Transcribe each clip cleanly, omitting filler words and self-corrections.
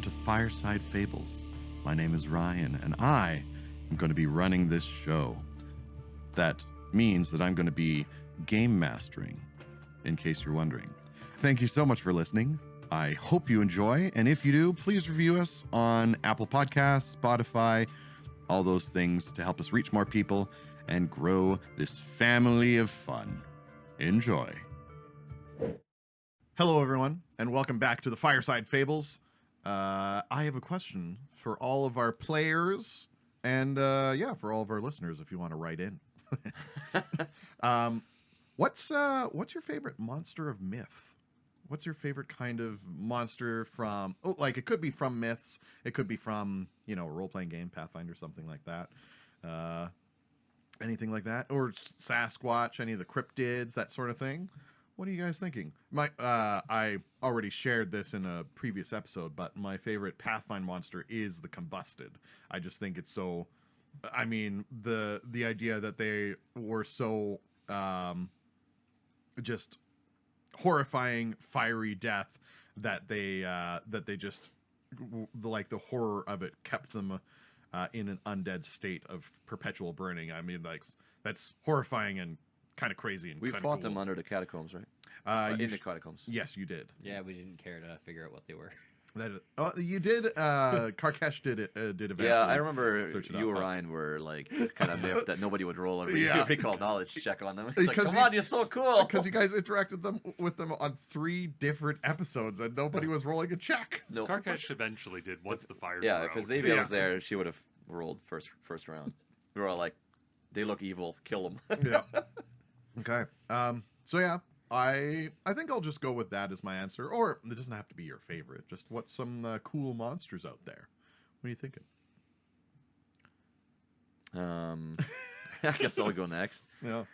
to Fireside Fables. My name is Ryan, and I am going to be running this show. That means that I'm going to be game mastering, in case you're wondering. Thank you so much for listening. I hope you enjoy, and if you do, please review us on Apple Podcasts, Spotify, all those things to help us reach more people and grow this family of fun. Enjoy. Hello, everyone, and welcome back to the Fireside Fables. I have a question for all of our players and, for all of our listeners if you want to write in. What's your favorite monster of myth? What's your favorite kind of monster from, it could be from myths, it could be from, a role-playing game, Pathfinder, something like that. Anything like that? Or Sasquatch, any of the cryptids, that sort of thing? What are you guys thinking? I already shared this in a previous episode, but my favorite Pathfinder monster is the Combusted. I just think it's so... I mean, the idea that they were so just horrifying, fiery death that they just... like, the horror of it kept them in an undead state of perpetual burning. I mean, like, that's horrifying and kind of crazy and we fought cool. Them under the catacombs, right? In the catacombs. Yes, you did. Yeah, we didn't care to figure out what they were. You did. Karkesh did eventually. Yeah, I remember you and Ryan were like kind of miffed that nobody would roll every call knowledge check on them. It's like, come on, you're so cool. Because you guys interacted with them on 3 different episodes and nobody was rolling a check. No, Karkesh eventually did once the fires yeah, were because out. Xavier was there, she would have rolled first round. We were all like, they look evil, kill them. Yeah. Okay. So yeah, I think I'll just go with that as my answer. Or it doesn't have to be your favorite. Just what's some cool monsters out there? What are you thinking? I guess I'll go next. Yeah.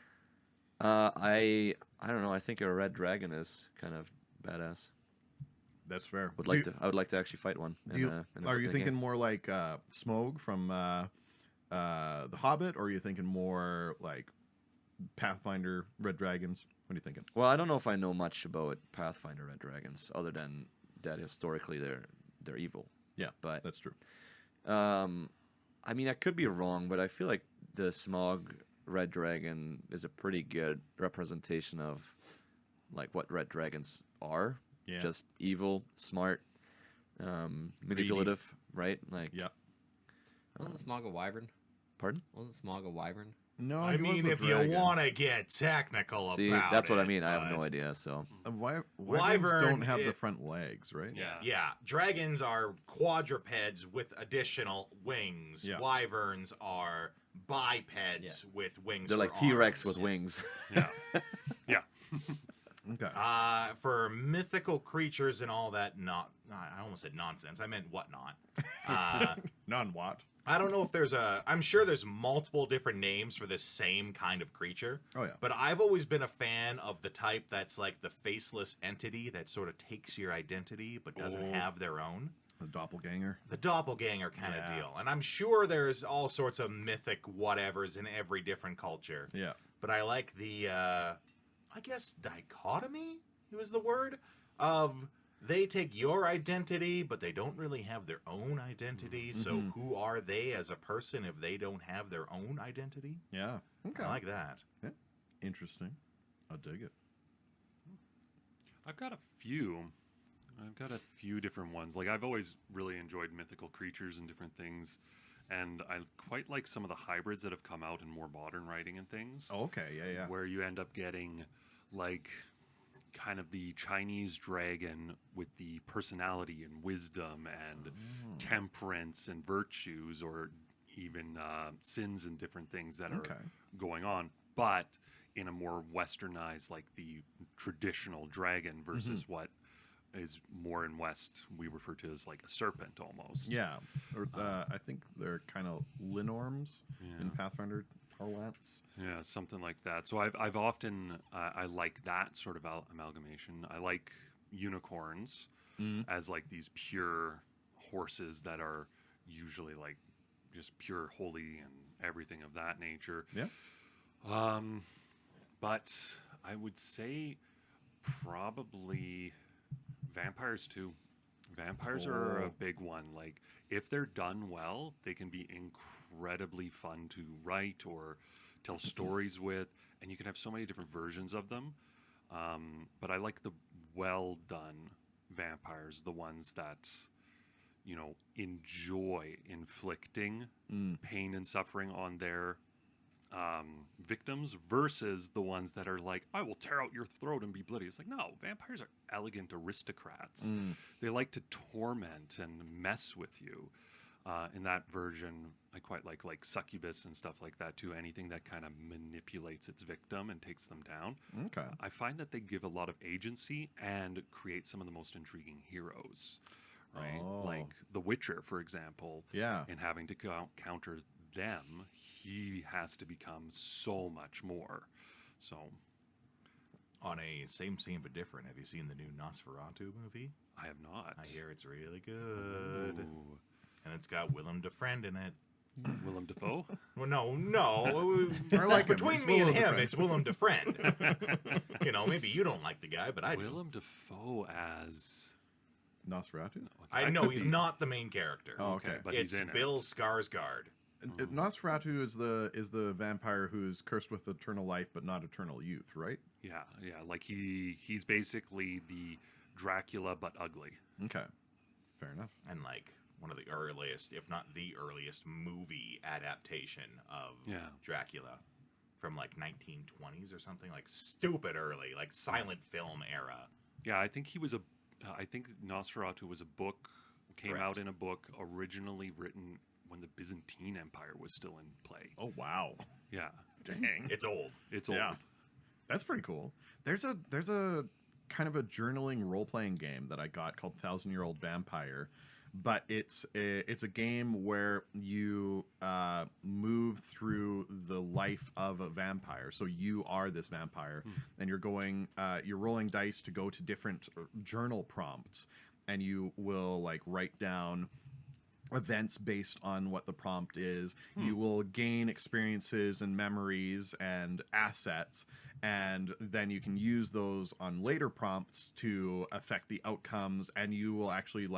I don't know. I think a red dragon is kind of badass. That's fair. I would like to actually fight one. Are you thinking more like Smaug from The Hobbit, or are you thinking more like Pathfinder red dragons? What are you thinking? Well, I don't know if I know much about Pathfinder red dragons, other than that historically they're evil. Yeah, but that's true. I mean, I could be wrong, but I feel like the Smaug red dragon is a pretty good representation of like what red dragons are. Yeah. Just evil, smart, manipulative, right? Like, yeah. Wasn't Smaug a wyvern? Pardon? Wasn't Smaug a wyvern? No, I mean, if you want to get technical See, about that's what I it, mean. I have no idea. So wyverns don't have the front legs, right? Yeah, dragons are quadrupeds with additional wings. Yeah. Wyverns are bipeds with wings. They're like T-Rex with wings. Yeah. Yeah. Okay. For mythical creatures and all that, I almost said nonsense. I meant whatnot. Non-what? I don't know if I'm sure there's multiple different names for this same kind of creature. Oh, yeah. But I've always been a fan of the type that's like the faceless entity that sort of takes your identity but doesn't have their own. The doppelganger? The doppelganger kind of deal. And I'm sure there's all sorts of mythic whatevers in every different culture. Yeah. But I like the, I guess, dichotomy was the word, of they take your identity, but they don't really have their own identity. Mm-hmm. So who are they as a person if they don't have their own identity? Yeah. Okay. I like that. Yeah. Interesting. I'll dig it. I've got a few different ones. Like, I've always really enjoyed mythical creatures and different things. And I quite like some of the hybrids that have come out in more modern writing and things. Oh, okay. Yeah. Where you end up getting, like, kind of the Chinese dragon with the personality and wisdom and temperance and virtues, or even sins and different things that are going on, but in a more westernized, like the traditional dragon versus what is more in West we refer to as like a serpent almost. Yeah. Or I think they're kind of linorms in Pathfinder parlance. Yeah, something like that. So I've often I like that sort of amalgamation. I like unicorns as like these pure horses that are usually like just pure holy and everything of that nature. Yeah. But I would say probably vampires too. Vampires are a Oh. big one. Like, if they're done well, they can be incredibly fun to write or tell stories with, and you can have so many different versions of them. But I like the well done vampires, the ones that, enjoy inflicting pain and suffering on their victims versus the ones that are like, I will tear out your throat and be bloody. It's like, no, vampires are elegant aristocrats. They like to torment and mess with you. In that version, I quite like succubus and stuff like that too. Anything that kind of manipulates its victim and takes them down. Okay. I find that they give a lot of agency and create some of the most intriguing heroes. Right? Oh. Like The Witcher, for example. Yeah. And having to counter them, he has to become so much more. So, On a same but different, have you seen the new Nosferatu movie? I have not. I hear it's really good. Ooh. And it's got Willem Dafoe in it. Willem Dafoe? Well, no. I like him. Between It's me and Willem him, Dafoe. it's Willem Dafoe. Maybe you don't like the guy, but I do. Willem Dafoe as... Nosferatu? I know could he's be. not the main character. Oh, okay. But It's he's in Bill it. Skarsgård. Nosferatu is the vampire who's cursed with eternal life but not eternal youth, right? Yeah. Like he's basically the Dracula but ugly. Okay. Fair enough. And one of the earliest, if not the earliest, movie adaptation of Dracula from 1920s or something, stupid early, silent film era. Yeah, I think he was I think Nosferatu was a book, came Correct. out in a book originally written when the Byzantine Empire was still in play. Oh wow. Yeah. Dang. It's old. It's old. Yeah. That's pretty cool. There's a kind of a journaling role-playing game that I got called 1,000-Year-Old Vampire, but it's a game where you move through the life of a vampire. So you are this vampire, and you're rolling dice to go to different journal prompts, and you will write down events based on what the prompt is. You will gain experiences and memories and assets, and then you can use those on later prompts to affect the outcomes, and you will actually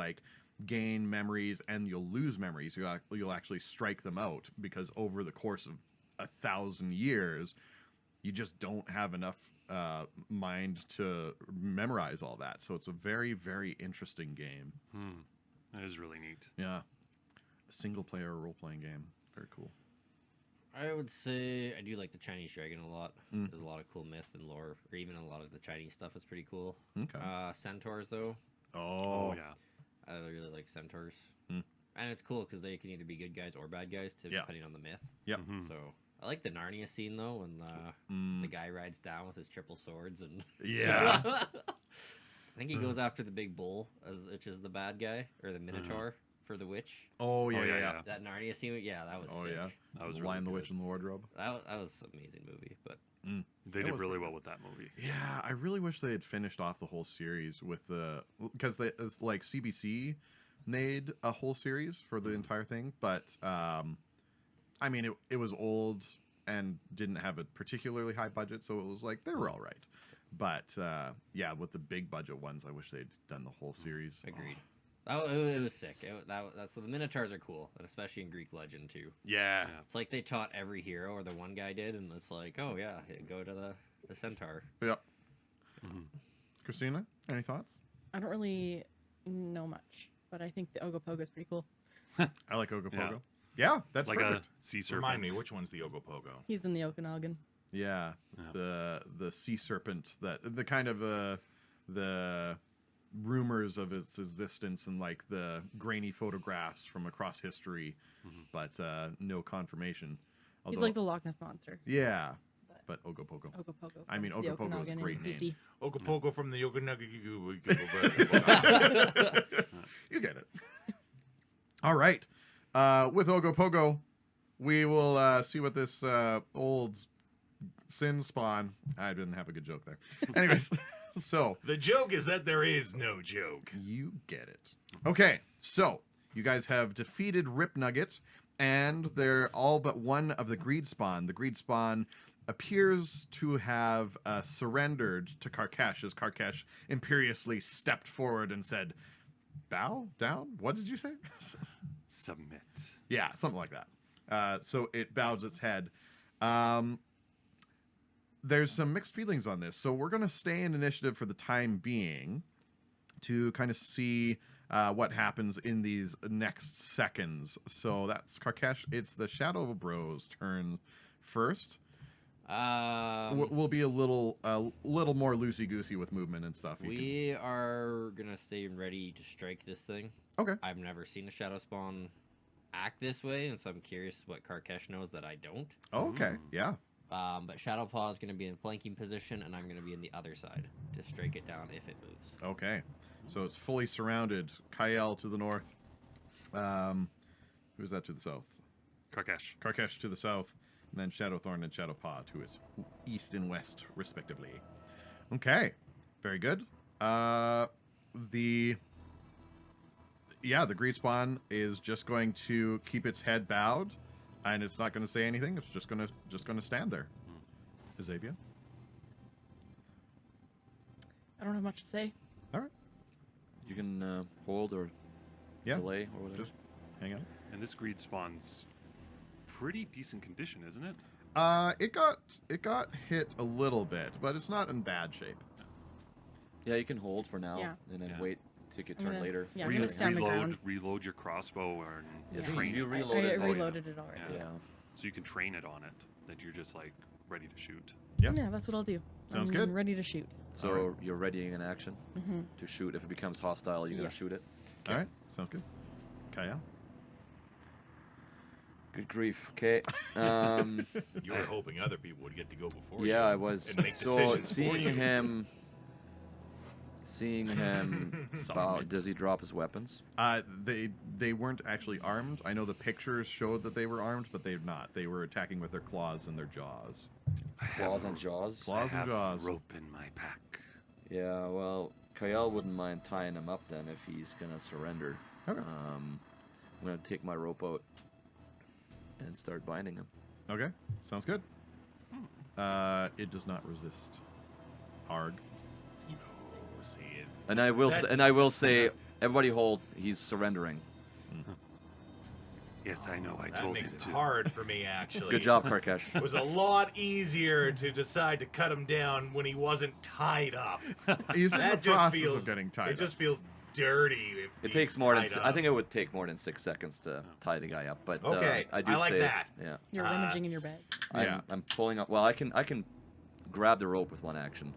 gain memories and you'll lose memories. You'll actually strike them out because over the course of 1,000 years you just don't have enough mind to memorize all that. So it's a very, very interesting game. That is really neat. Yeah. A single player role-playing game. Very cool. I would say I do like the Chinese dragon a lot. There's a lot of cool myth and lore, or even a lot of the Chinese stuff is pretty cool. Okay. Centaurs, though, Oh, yeah. I really like centaurs. And it's cool because they can either be good guys or bad guys, depending on the myth. Yep. So I like the Narnia scene, though, when the guy rides down with his triple swords. And Yeah. I think he goes after the big bull, which is the bad guy, or the Minotaur for the witch. Oh, yeah, Oh, yeah, yeah. yeah. That Narnia scene, yeah, that was Oh, sick. yeah. That was The really Lion, the good. Witch, and the Wardrobe. That was an amazing movie, but They That did was really pretty well with that movie. Yeah, I really wish they had finished off the whole series with because it's CBC made a whole series for the entire thing, but I mean it was old and didn't have a particularly high budget, so it was they were all right. But yeah, with the big budget ones, I wish they'd done the whole series. agreed. It was sick. So the Minotaurs are cool, and especially in Greek legend too. Yeah. It's like they taught every hero, or the one guy did, and it's like, oh yeah, go to the centaur. Yeah. Christina, any thoughts? I don't really know much, but I think the Ogopogo is pretty cool. I like Ogopogo. Yeah, that's Like perfect. a sea serpent. Remind me, which one's the Ogopogo? He's in the Okanagan. Yeah, Yeah. the sea serpent, that the kind of the rumors of its existence and the grainy photographs from across history, but no confirmation. He's like the Loch Ness monster. yeah, but Ogopogo. Ogopogo. I mean, from the Ogopogo is a Okanagan in great name. BC. Ogopogo from the Okanagan. You get it. All right. With Ogopogo, we will see what this old sin spawn. I didn't have a good joke there. Anyways, so The joke is that there is no joke. you get it. Okay, so you guys have defeated Rip Nugget, and they're all but one of the Greed Spawn. The Greed Spawn appears to have surrendered to Karkesh, as Karkesh imperiously stepped forward and said, bow down. What did you say? Submit. Yeah, something like that. So it bows its head. There's some mixed feelings on this. So we're going to stay in initiative for the time being to kind of see what happens in these next seconds. So that's Karkesh. It's the Shadow Bros' turn first. We'll be a little more loosey goosey with movement and stuff. We are gonna stay ready to strike this thing. Okay. I've never seen a shadow spawn act this way, and so I'm curious what Karkesh knows that I don't. Oh, okay. Yeah. But Shadow Paw is gonna be in flanking position, and I'm gonna be in the other side to strike it down if it moves. Okay. So it's fully surrounded. Kael to the north. Who's that to the south? Karkesh. Karkesh to the south. And then Shadowthorn and Shadowpaw to its east and west, respectively. Okay. Very good. The Greed Spawn is just going to keep its head bowed, and it's not going to say anything. It's just going to stand there. Xavier? I don't have much to say. All right. You can hold or Yeah. delay or whatever. Just hang on. And this greed spawn's pretty decent condition, isn't it? It got hit a little bit, but it's not in bad shape. Yeah, you can hold for now Yeah. and then Yeah. wait take your I'm turn gonna- later. yeah, I'm gonna stay on the ground. reload your crossbow and Yeah, train you it. reloaded. I reloaded it already. Yeah. Yeah. So you can train it on it, that you're just like ready to shoot. Yep. Yeah, that's what I'll do. Sounds I'm good. ready to shoot. So Alright. you're readying an action Mm-hmm. to shoot. If it becomes hostile, you're Yeah. gonna shoot it. All right. Sounds good. Kaya? Good grief. Okay. You were hoping other people would get to go before you. Yeah, I was. And make So decisions for seeing you. him bow, Somewhat. does he drop his weapons? They weren't actually armed. I know the pictures showed that they were armed, but they're not. They were attacking with their claws and their jaws. I have Claws and ro- jaws? Claws I have and jaws. rope in my pack. Yeah, well, Kael wouldn't mind tying him up then if he's gonna surrender. Okay. I'm gonna take my rope out and start binding him. Okay. Sounds good. It does not resist. Arg. Oh, see it. And I will That- say, everybody hold. He's surrendering. Yes, I know. I That told makes him it to. hard for me, actually. Good job, Karkesh. It was a lot easier to decide to cut him down when he wasn't tied up. He's in the That just process feels of getting tied It just feels dirty. If It he's takes more than. tied I up. think it would take more than 6 seconds to tie the guy up. But Okay, I do I like say, that. Yeah, You're rummaging in your bag. Yeah. I'm pulling up. Well, I can grab the rope with one action,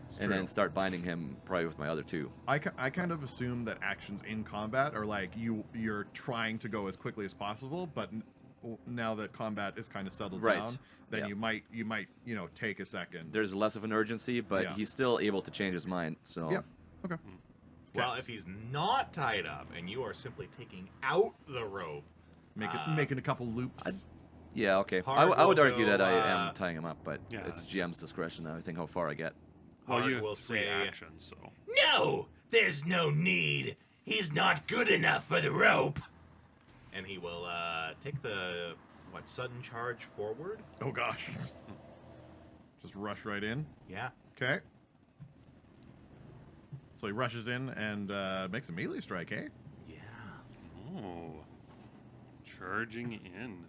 It's and true. then start binding him probably with my other two. I kind of assume that actions in combat are like you're trying to go as quickly as possible, but now that combat is kind of settled Right. down, then Yeah. you might take a second. There's less of an urgency, but Yeah. he's still able to change his mind. So Yeah. Okay. Well, if he's not tied up and you are simply taking out the rope, Making a couple loops. yeah, okay. Hard I would will argue that I go, am tying him up, but Yeah, it's that's- GM's discretion. I think how far I get. Well, Hard you will have 3 say, actions, so. "No, there's no need. He's not good enough for the rope." And he will take the sudden charge forward. Oh gosh. Just rush right in. Yeah. Okay. So he rushes in and makes a melee strike, eh? Yeah. Oh. Charging in.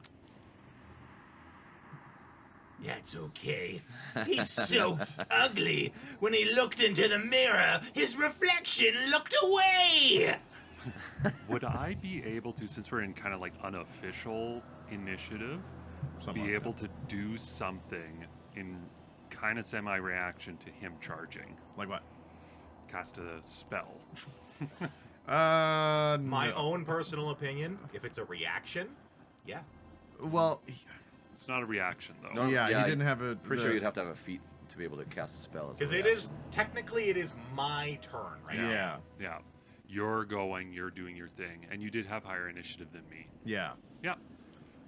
That's okay. He's so ugly. When he looked into the mirror, his reflection looked away. Would I be able to, since we're in kind of like unofficial initiative, Something be like able to do something in kind of semi-reaction to him charging? Like what? Cast a spell. My No. own personal opinion, if it's a reaction, yeah. Well, It's not a reaction, though. No, yeah, yeah, he didn't have a. Pretty sure you'd have to have a feat to be able to cast a spell. as a Because it reaction. is, technically, it is my turn right now. Yeah, Yeah. You're going, you're doing your thing, and you did have higher initiative than me. yeah. Yeah.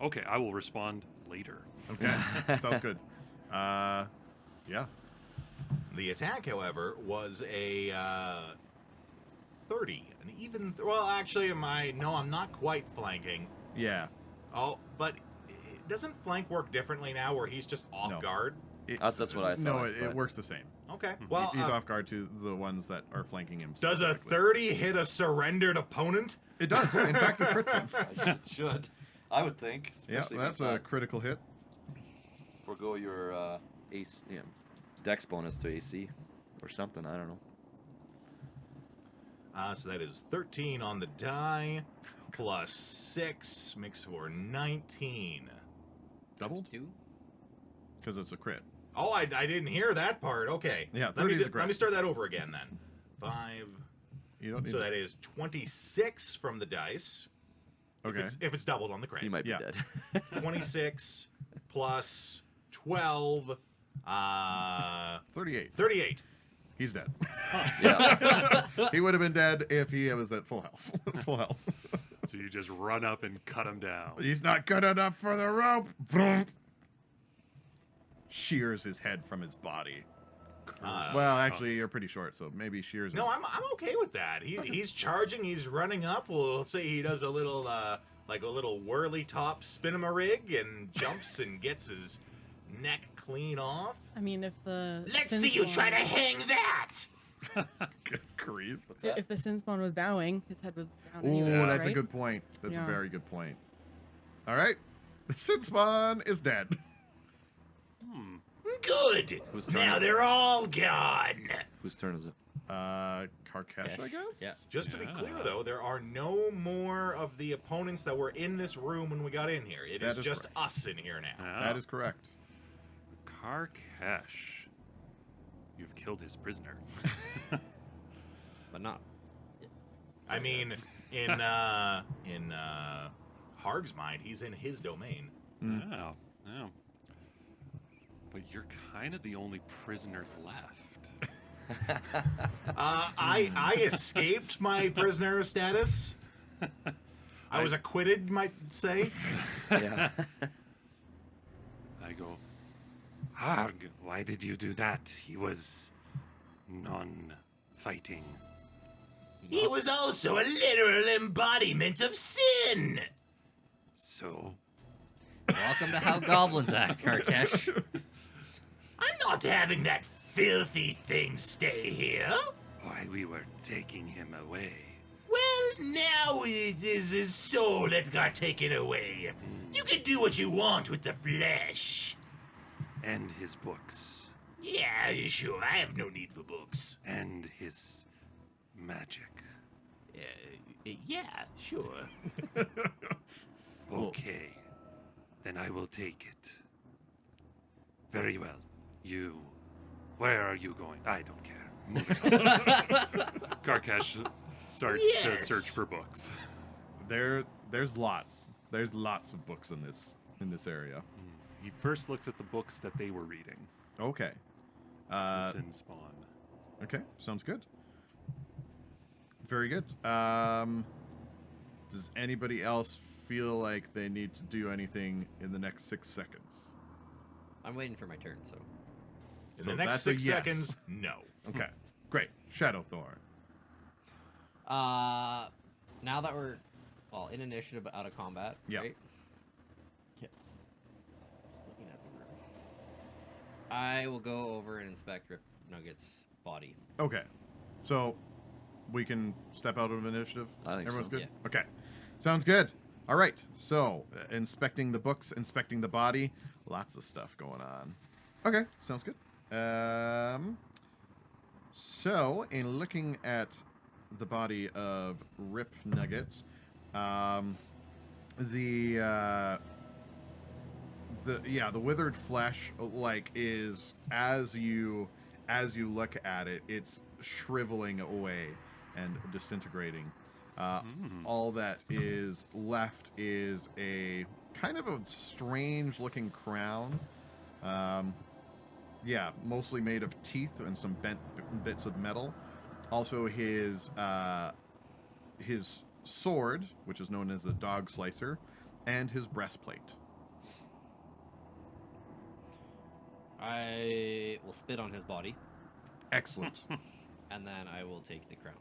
Okay, I will respond later. Okay, sounds good. Yeah. The attack, however, was a 30. And even, well, actually, I'm not quite flanking. Yeah. Oh, but doesn't flank work differently now where he's just off No. guard? That's what I thought. No, it but- works the same. Okay. Well, He's off guard to the ones that are flanking him. does a specifically. 30 hit a surrendered opponent? It does. In fact, it crits him. It should. I would think. Yeah, especially if that's you a critical hit. forgo your AC, dex bonus to AC or something. I don't know. So that is 13 on the die, plus 6 makes for 19. Doubled? 2. Because it's a crit. Oh, I didn't hear that part. Okay. Yeah, let 30 me, is a crit. let me start that over again then. 5. You don't need So to- that is 26 from the dice. Okay. If it's doubled on the crit. He might be Yeah. dead. 26 plus 12, 38. 38. He's dead. Yeah. He would have been dead if he was at full health. Full health. So you just run up and cut him down. He's not good enough for the rope. Vroom. Shears his head from his body. Well, actually, you're pretty short, so maybe shears. No, his... I'm okay with that. He's charging. He's running up. We'll say he does a little like a little whirly top spin-a-rig and jumps and gets his neck clean off. I mean, if the Let's sin see you try to spawn- hang that. Good grief. What's that? If the sin spawn was bowing, his head was down. Oh, anyways, that's a right? good point. That's a Yeah. very good point. All right. The Sin Spawn is dead. Good. Whose turn Now is it? they're all gone. Whose turn is it? Karkesh, I guess? Yeah. Just to be Yeah. clear, though, there are no more of the opponents that were in this room when we got in here. It That is is just correct. us in here now. That is correct. Karkesh. You've killed his prisoner. But not. I mean, in Harg's mind, he's in his domain. Oh, oh. But you're kind of the only prisoner left. I escaped my prisoner status. I was acquitted, you might say. Yeah. I go, Harg, why did you do that? He was non-fighting. He was also a literal embodiment of sin. So, Welcome to how goblins act, Karkesh. I'm not having that filthy thing stay here. why we were taking him away. Well, now it is his soul that got taken away. You can do what you want with the flesh. And his books. Yeah, sure, I have no need for books. And his magic. Yeah, sure. Okay. Then I will take it. Very well. You. Where are you going? I don't care. Moving on. Karkesh starts to Yes. search for books. There's lots. There's lots of books in this area. He first looks at the books that they were reading. Okay. The Sin Spawn. Okay, sounds good. Very good. Does anybody else feel like they need to do anything in the next 6 seconds? I'm waiting for my turn, so. In So the next that's a 6 yes. seconds, no. Okay, great. Shadowthorn. Now that we're in initiative but out of combat, Yeah. right? Yeah. Looking at the room. I will go over and inspect Rip Nugget's body. Okay, so we can step out of initiative. I think Everyone's so. good. Yeah. Okay, sounds good. All right, so inspecting the books, inspecting the body, lots of stuff going on. Okay, sounds good. So in looking at the body of Rip Nugget, the withered flesh is as you look at it, it's shriveling away and disintegrating. All that is left is a kind of a strange looking crown. Mostly made of teeth and some bent bits of metal. Also his sword, which is known as a dog slicer, and his breastplate. I will spit on his body, Excellent. and then I will take the crown.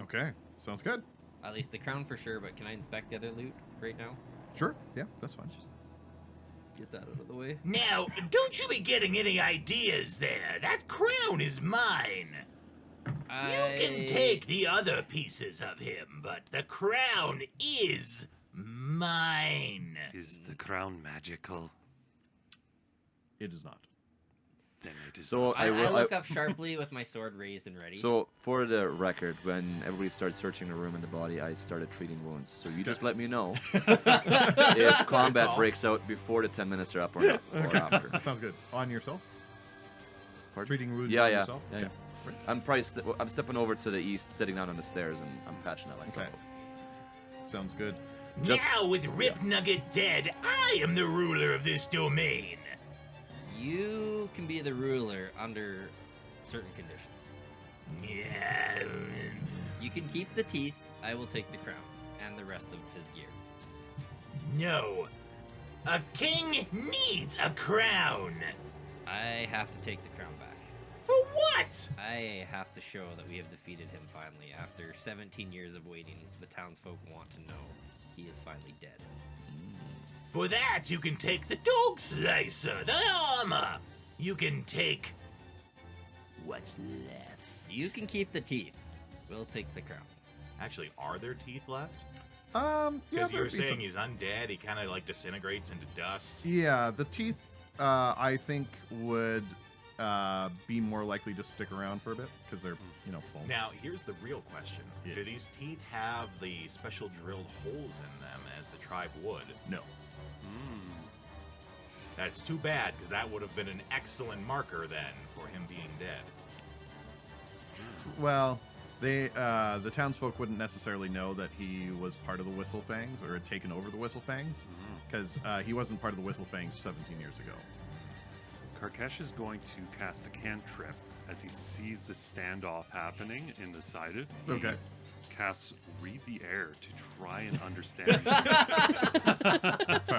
Okay, sounds good. At least the crown for sure, but can I inspect the other loot right now? Sure. Yeah, that's fine. Get that out of the way. Now, don't you be getting any ideas there. That crown is mine. You can take the other pieces of him, but the crown is mine. Is the crown magical? It is not. Then it is. So not. I will- look up sharply with my sword raised and ready. So, for the record, when everybody started searching the room and the body, I started treating wounds. So you just let me know if combat call. breaks out before the 10 minutes are up or, not, or after. Sounds good. On yourself? Pardon? Treating wounds Yeah, on yeah, yourself? yeah, Okay. yeah. I'm probably I'm stepping over to the east, sitting down on the stairs, and I'm patching it myself. Okay. Sounds good. Just- now, with Rip Nugget dead, I am the ruler of this domain. You can be the ruler under certain conditions. Yeah. You can keep the teeth. I will take the crown and the rest of his gear. No. A king needs a crown. I have to take the crown back. For what? I have to show that we have defeated him finally. After 17 years of waiting, the townsfolk want to know he is finally dead. For that, you can take the dog slicer, the armor. You can take what's left. You can keep the teeth. We'll take the crown. Actually, are there teeth left? Yeah, Because you were there'd be saying some- he's undead, he kind of like disintegrates into dust. Yeah, the teeth, I think, would be more likely to stick around for a bit because they're, bone. Now, here's the real question. Yeah. Do these teeth have the special drilled holes in them as the tribe would? No. That's too bad, because that would have been an excellent marker then for him being dead. Well, the townsfolk wouldn't necessarily know that he was part of the Whistlefangs or had taken over the Whistlefangs because he wasn't part of the Whistlefangs 17 years ago. Karkesh is going to cast a cantrip as he sees the standoff happening in the sided. He Okay. casts Read the Air to try and understand.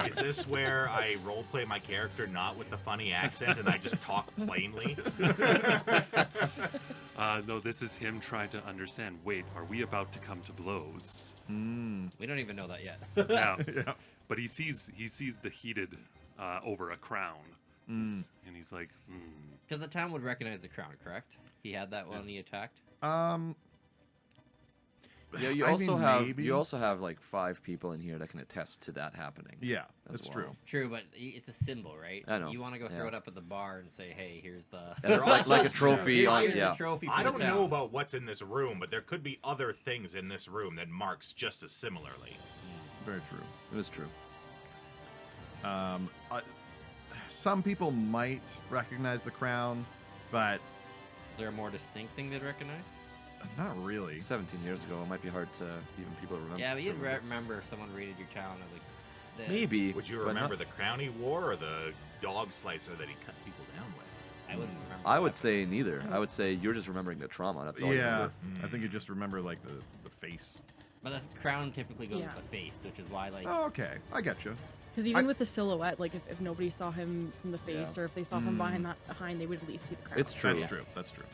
Is this where I roleplay my character not with the funny accent and I just talk plainly? No, this is him trying to understand. Wait, are we about to come to blows? We don't even know that yet. Yeah. Yeah. But he sees the heated over a crown, and he's like, Because the town would recognize the crown, correct? He had that when he attacked. Yeah, you I also mean, have maybe. you also have like 5 people in here that can attest to that happening. Yeah, as that's well. true. True, but it's a symbol, right? I know, You want to go yeah. throw it up at the bar and say, "Hey, here's the." Yeah, like a trophy Here's on, the yeah. trophy I for don't the know town. about what's in this room, but there could be other things in this room that marks just as similarly. Very true. It was true. Some people might recognize the crown, but Is there a more distinct thing they'd recognize? not really. 17 years ago, it might be hard to even people remember. Yeah, but you'd remember. remember if someone raided your town and like. Maybe. Would you but not- remember the crown he wore or the dog slicer that he cut people down with? I wouldn't remember. I would that. say neither. I would say you're just remembering the trauma. That's all you Yeah, remember. I think you just remember like the face. But the crown typically goes Yeah. with the face, which is why like. Oh, okay, I get you. Because even with the silhouette, like if nobody saw him from the face Yeah. or if they saw him behind, they would at least see the crown. It's true. That's true. That's true.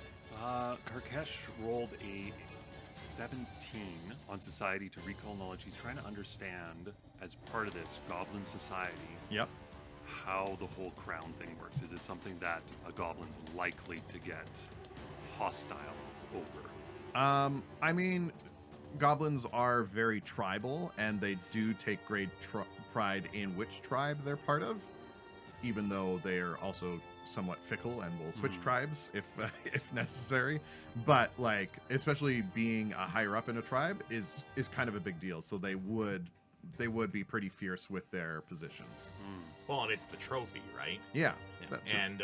Karkesh rolled a 17 on society to recall knowledge. He's trying to understand, as part of this goblin society, Yep. how the whole crown thing works. Is it something that a goblin's likely to get hostile over? I mean, goblins are very tribal, and they do take great pride in which tribe they're part of, even though they are also somewhat fickle and will switch tribes if if necessary. But like, especially being a higher up in a tribe is kind of a big deal. So they would be pretty fierce with their positions. Well, and it's the trophy, right? Yeah. that's true. And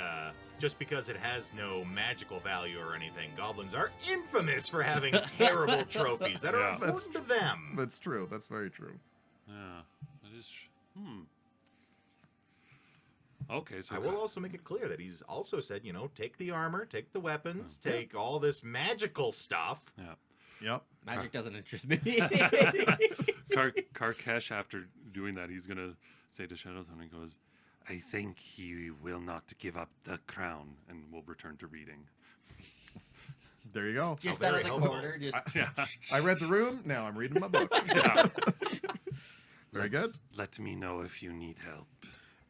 just because it has no magical value or anything, goblins are infamous for having terrible trophies that are Yeah. important to them. That's true. That's very true. Yeah, that is. Okay, so I will also make it clear that he's also said, take the armor, take the weapons, take all this magical stuff. yeah. Yep. Magic doesn't interest me. Karkesh, after doing that, he's gonna say to Shadowthorn, he goes, "I think he will not give up the crown," and we'll return to reading. There you go. Just Oh, out very of the helpful. corner, just. Yeah. I read the room. Now I'm reading my book. Yeah. Very good. Let me know if you need help.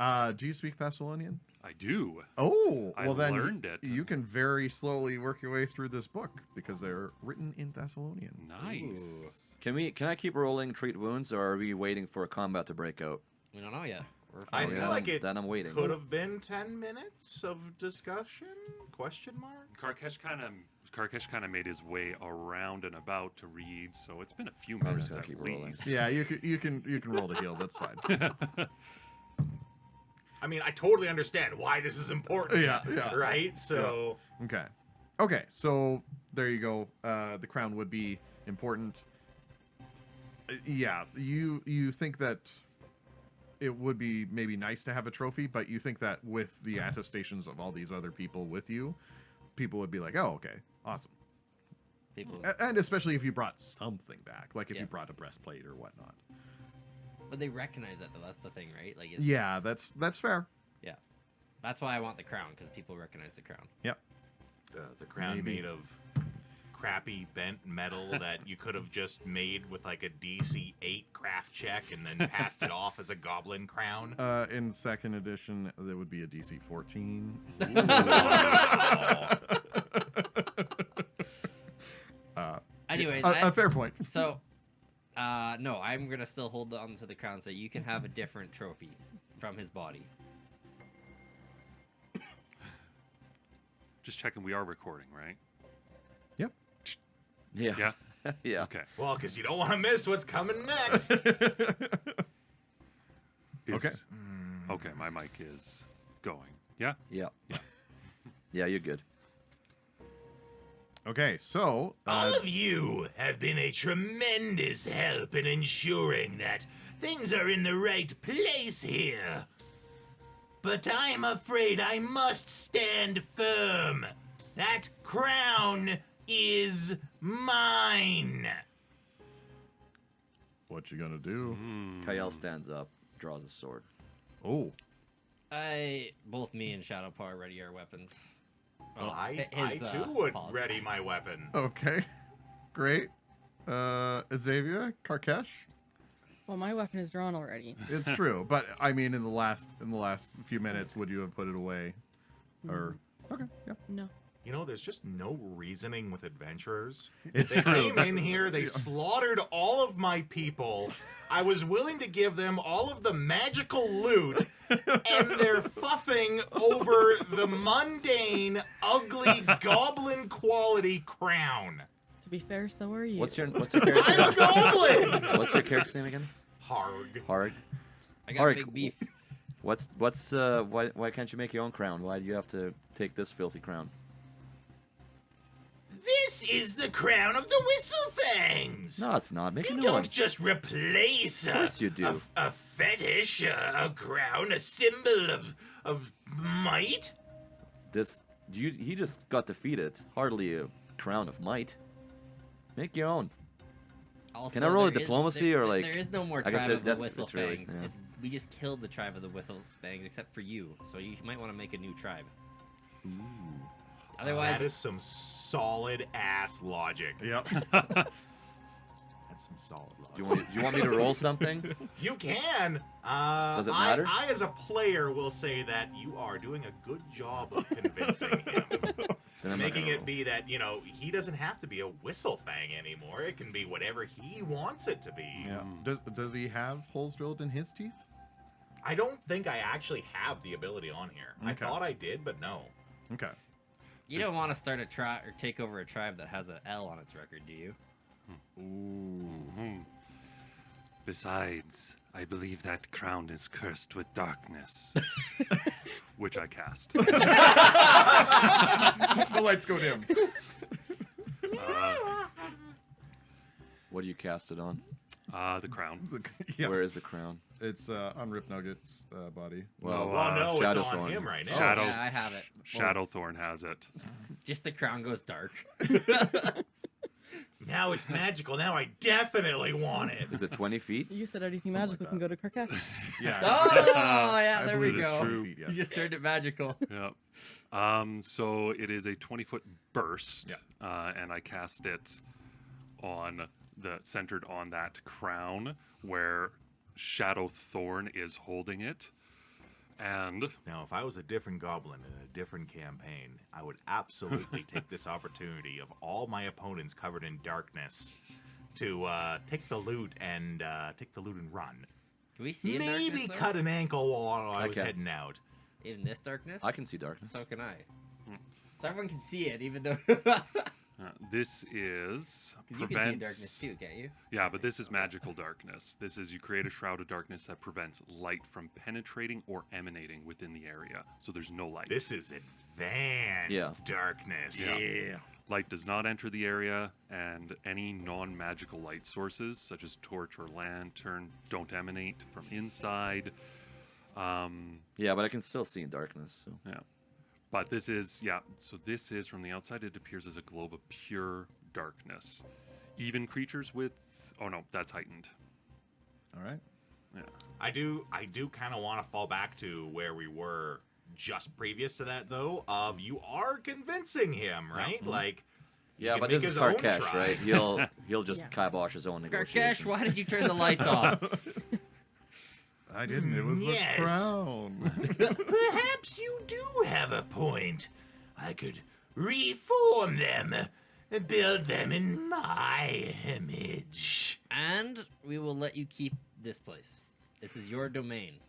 Do you speak Thessalonian? I do. Oh, I well then learned it. you can very slowly work your way through this book because they're written in Thessalonian. Nice. Can I keep rolling treat wounds, or are we waiting for combat to break out? We don't know yet. We're I fine. feel like it then I'm waiting. could have been 10 minutes of discussion? Question mark? Karkesh kind of made his way around and about to read, so it's been a few I'm just minutes gonna at keep rolling. least. Yeah, you can roll to heal. That's fine. I mean, I totally understand why this is important. Yeah. Right? So, Okay. So there you go. The crown would be important. Yeah, you think that it would be maybe nice to have a trophy, but you think that with the attestations of all these other people with you, people would be like, "Oh, okay, awesome." People, And especially if you brought something back, like if Yeah. you brought a breastplate or whatnot. but they recognize that though. That's the thing, right? Like, it's, Yeah, that's fair. that's why I want the crown, because people recognize the crown. the crown Maybe. made of crappy bent metal that you could have just made with like a DC 8 craft check and then passed it off as a goblin crown. In second edition, there would be a DC 14. Anyways, a fair point. so, no, I'm gonna still hold on to the crown, so you can have a different trophy from his body. Just checking, we are recording, right? Yeah. Yeah. Yeah. Okay. Well, because you don't want to miss what's coming next. Is- Okay. Okay, my mic is going. Yeah. Yeah. Yeah, you're good. Okay, so All of you have been a tremendous help in ensuring that things are in the right place here. But I'm afraid I must stand firm. That crown is mine. what you gonna do? Kyle stands up, draws a sword. Oh, Both me and Shadow Paw ready our weapons. Well, I his, too would paws. ready my weapon. okay, great. Xavier, Karkesh. Well, my weapon is drawn already. It's true, but I mean, in the last few minutes, would you have put it away? Or okay, yeah. No. You know, there's just no reasoning with adventurers. It's They true. came in here, they slaughtered all of my people. I was willing to give them all of the magical loot, and they're fuffing over the mundane, ugly, goblin quality crown. To be fair, so are you. What's your I'm character? a goblin! What's your character's name again? Harg. Harg. I got Alright, big beef. why can't you make your own crown? Why do you have to take this filthy crown? This is the crown of the Whistlefangs! No, it's not. Make a You new don't one. just replace Of course you do. a fetish, a crown, a symbol of might. He just got defeated. Hardly a crown of might. Make your own. Also, Can I roll a there is- diplomacy there- or, like- There is no more I guess tribe of the that's- it's really- Whistlefangs. yeah. We just killed the tribe of the Whistlefangs, except for you. So you might want to make a new tribe. Otherwise, That is some solid ass logic. Yep. That's some solid logic. You want me to roll something? You can. Does it matter? I, as a player, will say that you are doing a good job of convincing him. Then I'm not Making gonna it roll. be that, you know, he doesn't have to be a Whistlefang anymore. It can be whatever he wants it to be. Yeah. Does he have holes drilled in his teeth? I don't think I actually have the ability on here. I Okay. thought I did, but no. Okay. you don't want to start a tribe or take over a tribe that has an L on its record, do you? Mhm. Besides, I believe that crown is cursed with darkness, which I cast. The lights go dim. What do you cast it on? The crown. Yeah. Where is the crown? It's on Rip Nugget's body. Well, Well, no, it's Shadowthorn. on him right now. Shadow. Yeah, I have it. Shadowthorn has it. Just the crown goes dark. Now it's magical. Now I definitely want it. Is it 20 feet? You said anything Something magical like can go to Karkash. Yeah. Oh, yeah, I there we believe it's go. 20 feet, yes. You just turned it magical. Yep. So it is a 20-foot burst, and I cast it on centered on that crown where Shadowthorn is holding it, And Now, if I was a different goblin in a different campaign, I would absolutely take this opportunity of all my opponents covered in darkness to take the loot and run. Can we see in Maybe darkness, though? cut an ankle while I was Okay. heading out. In this darkness? I can see darkness. So can I. So everyone can see it, even though... this is You can see in darkness too, can't you? Yeah, but this is magical darkness. This is you create a shroud of darkness that prevents light from penetrating or emanating within the area. So there's no light. This is advanced Yeah. darkness. Yeah. Light does not enter the area, and any non-magical light sources, such as torch or lantern, don't emanate from inside. Yeah, but I can still see in darkness. So. Yeah. But this is, so this is, from the outside, it appears as a globe of pure darkness. Even creatures with, oh no, that's heightened. All right. Yeah. I do kind of want to fall back to where we were just previous to that, though. Of you are convincing him, right? Like, he Yeah, can but make this is his own Karkesh, tribe. right? He'll just Yeah. kibosh his own negotiations. Karkesh, why did you turn the lights off? I didn't. It was Yes. the crown. Perhaps you do have a point. I could reform them and build them in my image. And we will let you keep this place. This is your domain.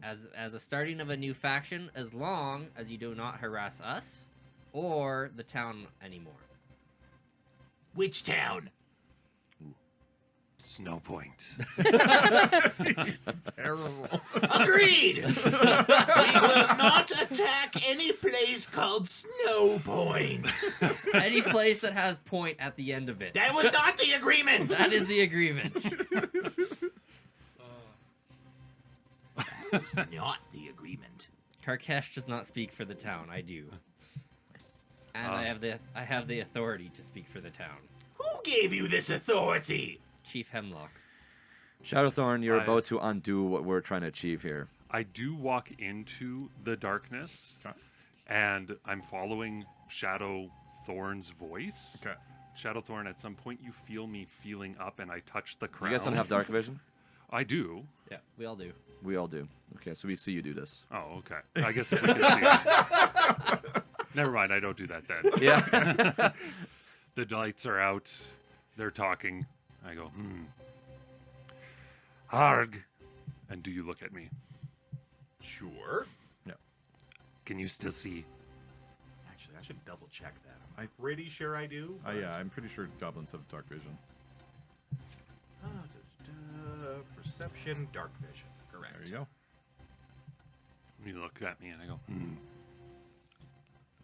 As a starting of a new faction, as long as you do not harass us or the town anymore. Which town? Snowpoint. It's terrible. Agreed! We will not attack any place called Snow Point. Any place that has point at the end of it. That was not the agreement! That is the agreement. That's not the agreement. Karkesh does not speak for the town. I do. And I have the authority to speak for the town. Who gave you this authority? Chief Hemlock. Shadowthorn, you're I- about to undo what we're trying to achieve here. I do walk into the darkness, Okay. and I'm following Shadowthorn's voice. Okay. Shadowthorn, at some point you feel me feeling up, and I touch the crown. You guys don't have dark vision? I do. Yeah, we all do. We all do. Okay, so we see you do this. Oh, okay. I guess if we can see it. Never mind, I don't do that then. Yeah. The lights are out. They're talking. I go, Harg. And do you look at me? Sure. Can you still see? Actually, I should double check that. I'm pretty sure I do. Yeah, I'm pretty sure goblins have dark vision. Perception, dark vision. Correct. There you go. You look at me and I go,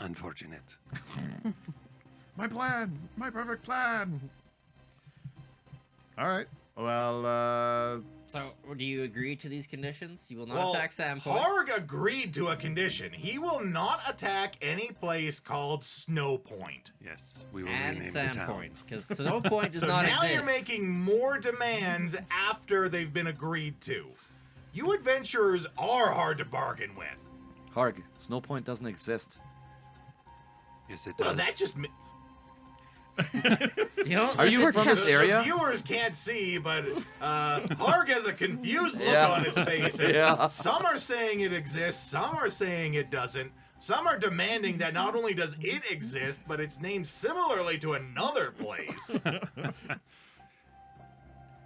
Unfortunate. My plan! My perfect plan! All right. Well, So, do you agree to these conditions? You will not attack Sandpoint. Harg agreed to a condition. He will not attack any place called Snow Point. Yes, we will And rename the town. Sandpoint, because Snowpoint does So not now exist. you're making more demands after they've been agreed to. You adventurers are hard to bargain with. Harg, Snowpoint doesn't exist. Yes, it does. Well, that just... You don't Are you listen from to- this area? The viewers can't see, but Harg has a confused look Yeah. on his face. As Yeah. Some are saying it exists, some are saying it doesn't. Some are demanding that not only does it exist, but it's named similarly to another place.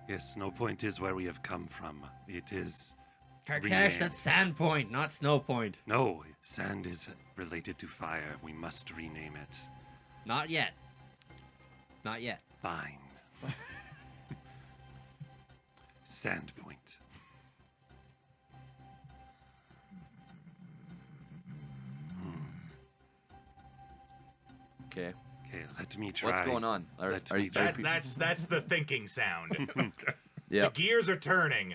Yes, Snowpoint is where we have come from. It is... Karkesh, renamed. that's Sandpoint, not Snowpoint. No, sand is related to fire. We must rename it. Not yet. Not yet. Fine. Sandpoint. Okay. Okay, let me try. What's going on? Let Are me you try. That's the thinking sound. Yeah. The gears are turning.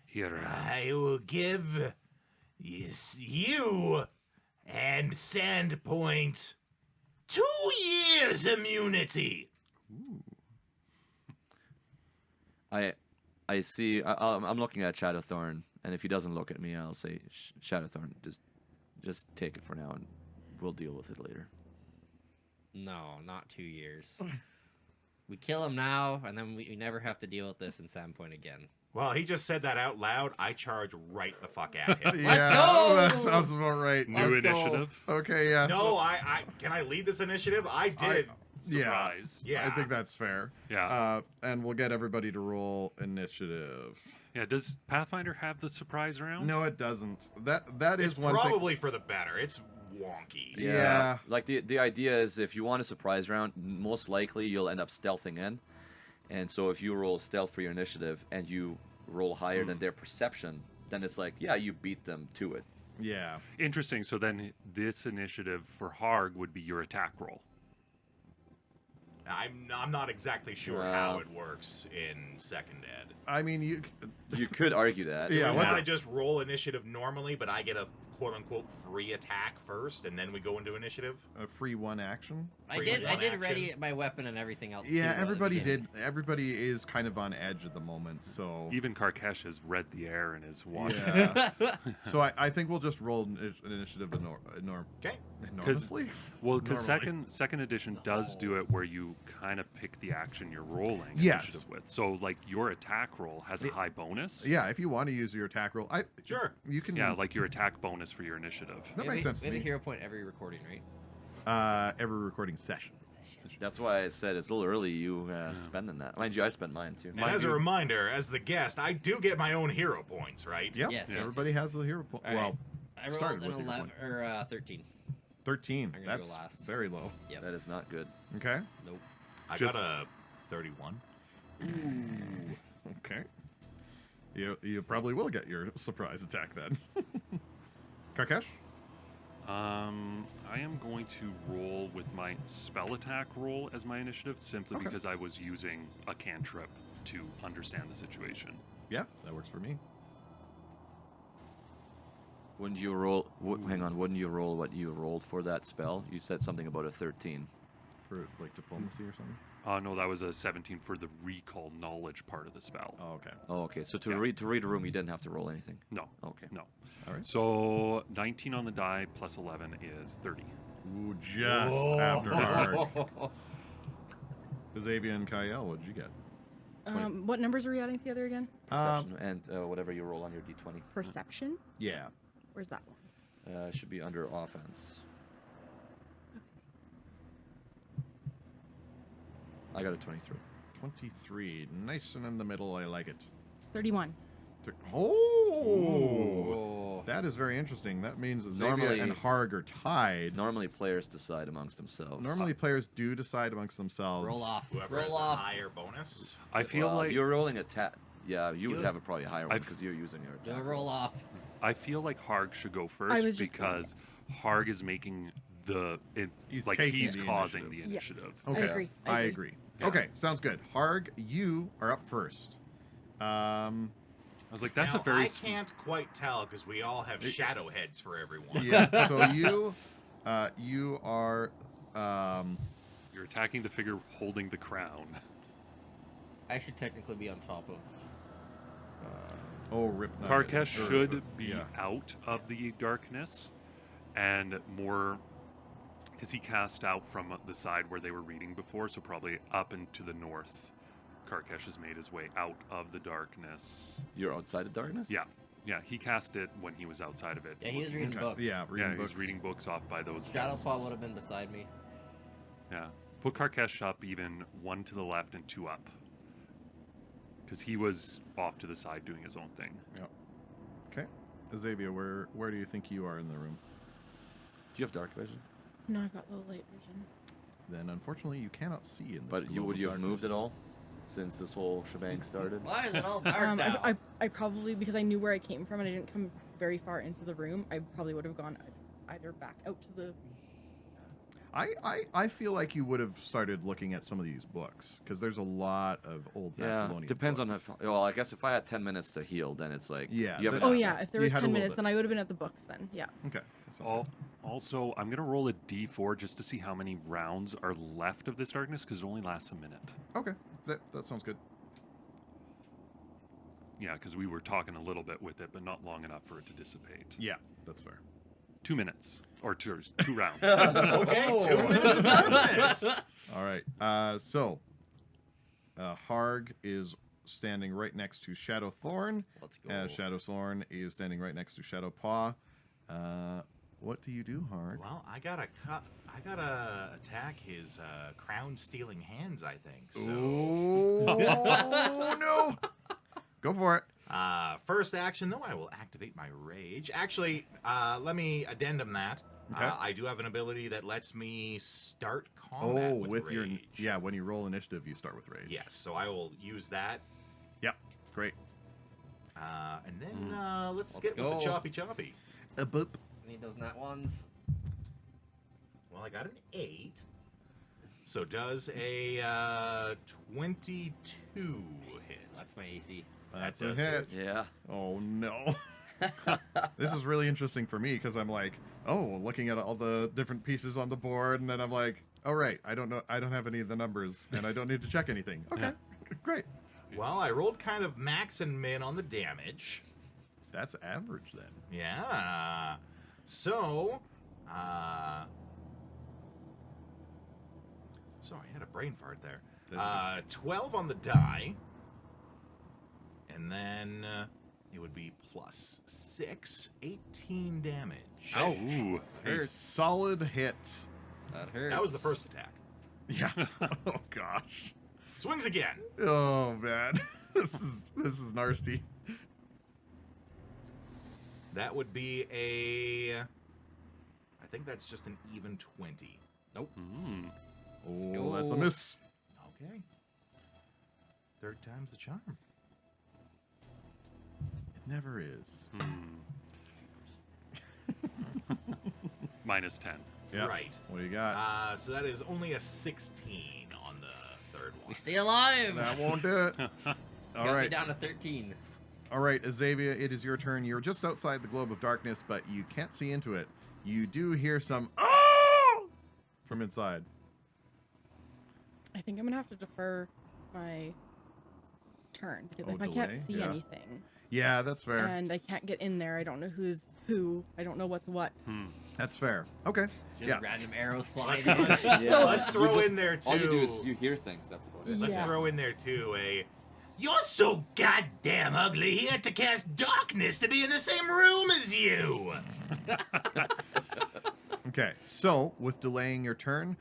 Here, I will give you and Sandpoint 2 years immunity. I see. I'm looking at Shadowthorn, and if he doesn't look at me, I'll say, Shadowthorn, just take it for now, and we'll deal with it later. No, not 2 years. We kill him now, and then we never have to deal with this in Sandpoint again. Well, he just said that out loud. I charge right the fuck at him. Yeah, go! that sounds about right. New Let's go. initiative. Okay, yeah. No, I can I lead this initiative? I did. Surprise. Yeah. I think that's fair. Yeah. And we'll get everybody to roll initiative. Yeah. Does Pathfinder have the surprise round? No, it doesn't. That is It's one thing. probably for the better. It's wonky. Yeah. Like the idea is, if you want a surprise round, most likely you'll end up stealthing in, and so if you roll stealth for your initiative and you roll higher than their perception, then it's like, yeah, you beat them to it. Yeah. Interesting. So then this initiative for Harg would be your attack roll. I'm not exactly sure how it works in second ed. I mean, you. You could argue that. Yeah, Why what don't the- I just roll initiative normally, but I get a quote-unquote free attack first, and then we go into initiative? A free one action. I Free did one ready action. my weapon and everything else. Yeah, too, at the everybody beginning. did. Everybody is kind of on edge at the moment, so. Even Karkesh has read the air and is watching. Yeah. So I think we'll just roll an initiative Okay. enormously. Well, because Normally. second edition does do it where you kind of pick the action you're rolling Yes. initiative with. So like your attack roll has a high bonus. Yeah, if you want to use your attack roll, Sure. you can. Yeah, like your attack bonus for your initiative. that We makes have sense we to have a me. hero point every recording, right? Every recording session. That's why I said it's a little early you spending that. Mind you, I spent mine too. And as a reminder, as the guest, I do get my own hero points, right? Yep. Yes, yes, Everybody has a hero point. All right. Well, I started rolled an with hero 11 or 13. 13. I'm gonna go That's last. very low. Yep. That is not good. Okay. Nope. I Just- got a 31. Okay. You probably will get your surprise attack then. Karkesh? I am going to roll with my spell attack roll as my initiative simply Okay. because I was using a cantrip to understand the situation. Yeah, that works for me. Wouldn't you roll? Hang on. Wouldn't you roll what you rolled for that spell? You said something about a 13. For like diplomacy or something. No, that was a 17 for the recall knowledge part of the spell. Oh, okay. Oh, okay. So to Yeah. read a room, you didn't have to roll anything. No, Okay. no. All right. So 19 on the die plus 11 is 30. Ooh, just after hard. Xavier and Kyle, what'd you get? What numbers are we adding together again? Perception and whatever you roll on your d20 Perception? Yeah. Where's that one? should be under offense. I got a 23. 23. Nice and in the middle. I like it. 31. Oh! That is very interesting. That means that Xavier Normally- and Harg are tied. Normally, players decide amongst themselves. Normally, players do decide amongst themselves. Roll off. Whoever has Roll the off. higher bonus. I feel Well, like you're rolling a Yeah, you would You- have a probably higher one I've- because you're using your Do attack. a roll off. I feel like Harg should go I first was just thinking because Harg is making He's like taking he's the causing the initiative. initiative. Okay. agree. I agree. Yeah. Okay, sounds good. Harg, you are up first. I was like, that's now, a very I can't quite tell because we all have shadow heads for everyone. Yeah. So you are. You're attacking the figure holding the crown. I should technically be on top of. Oh, rip. no, Karkesh or- should be yeah. out of the darkness and more because he cast out from the side where they were reading before, so probably up and to the north. Karkesh has made his way out of the darkness. You're outside of darkness? Yeah, he cast it when he was outside of it. Yeah, he was looking- reading Okay. books. Yeah, reading Yeah, he books. was reading books off by those desks. Shadowfall would have been beside me. Yeah, put Karkesh up even one to the left and two up. Because he was off to the side doing his own thing. Okay. Xavier, where do you think you are in the room? Do you have dark vision? No, I've got low light vision. Then, unfortunately, you cannot see in this But globe would of you have moved at darkness. all since this whole shebang started? Why is it all dark now? I probably, because I knew where I came from and I didn't come very far into the room, I probably would have gone either back out to the... I feel like you would have started looking at some of these books because there's a lot of old Yeah, Macedonian depends on books. if. Well, I guess if I had 10 minutes to heal, then it's like. Yeah, You have that- Oh enough yeah, time. if there You was had a 10 little minutes, bit. then I would have been at the books then, yeah. Okay. That sounds good. Also, I'm going to roll a d4 just to see how many rounds are left of this darkness because it only lasts a minute. Okay. That sounds good. Yeah, because we were talking a little bit with it, but not long enough for it to dissipate. Yeah, that's fair. 2 minutes. Or two rounds. Okay, 2 minutes of darkness. All right. So, Harg is standing right next to Shadow Thorn. Let's go. Shadow Thorn is standing right next to Shadow Paw. What do you do, Harg? Well, I gotta attack his crown-stealing hands, I think. So, Oh no! Go for it. first action though, I will activate my rage. Actually, let me addendum that. Okay. I do have an ability that lets me start combat with your rage. when you roll initiative, you start with rage. Yes, so I will use that. Yep. Great. And then let's Let's get with go. the choppy. A boop. Need those nat ones. Well, I got an 8. So does a 22 hit? That's my AC. That's That a does hit. hit. Yeah. Oh no. This is really interesting for me because I'm like, oh, looking at all the different pieces on the board, and then I'm like, oh right, I don't have any of the numbers, and I don't need to check anything. Okay, great. Well, I rolled kind of max and min on the damage. That's average then. Yeah. So, sorry, I had a brain fart there. That's 12 on the die. And then it would be plus 6, 18 damage. Ooh. A solid hit. That hurts. That was the first attack. Yeah. Oh gosh. Swings again. Oh man. This is nasty. That would be I think that's just an even 20. Mm. Oh, go. that's a miss. Okay. Third time's the charm. It never is. Minus 10. Yeah. Right. What do you got? So that is only a 16 on the third We one. stay alive. That won't do it. All Got me right. down to 13. All right, Xavier, it is your turn. You're just outside the globe of darkness, but you can't see into it. You do hear some from inside. I think I'm gonna have to defer my turn because Oh, if I can't delay? see Yeah. anything Yeah, that's fair. and I can't get in there, I don't know who's who. I don't know what's what. That's fair. Okay. Just Yeah. random arrows flying. Let's, in. let's throw You just- in there too. All you do is you hear things. That's about it. Let's Yeah. throw in there too you're so goddamn ugly he had to cast darkness to be in the same room as you. Okay. So, with delaying your turn,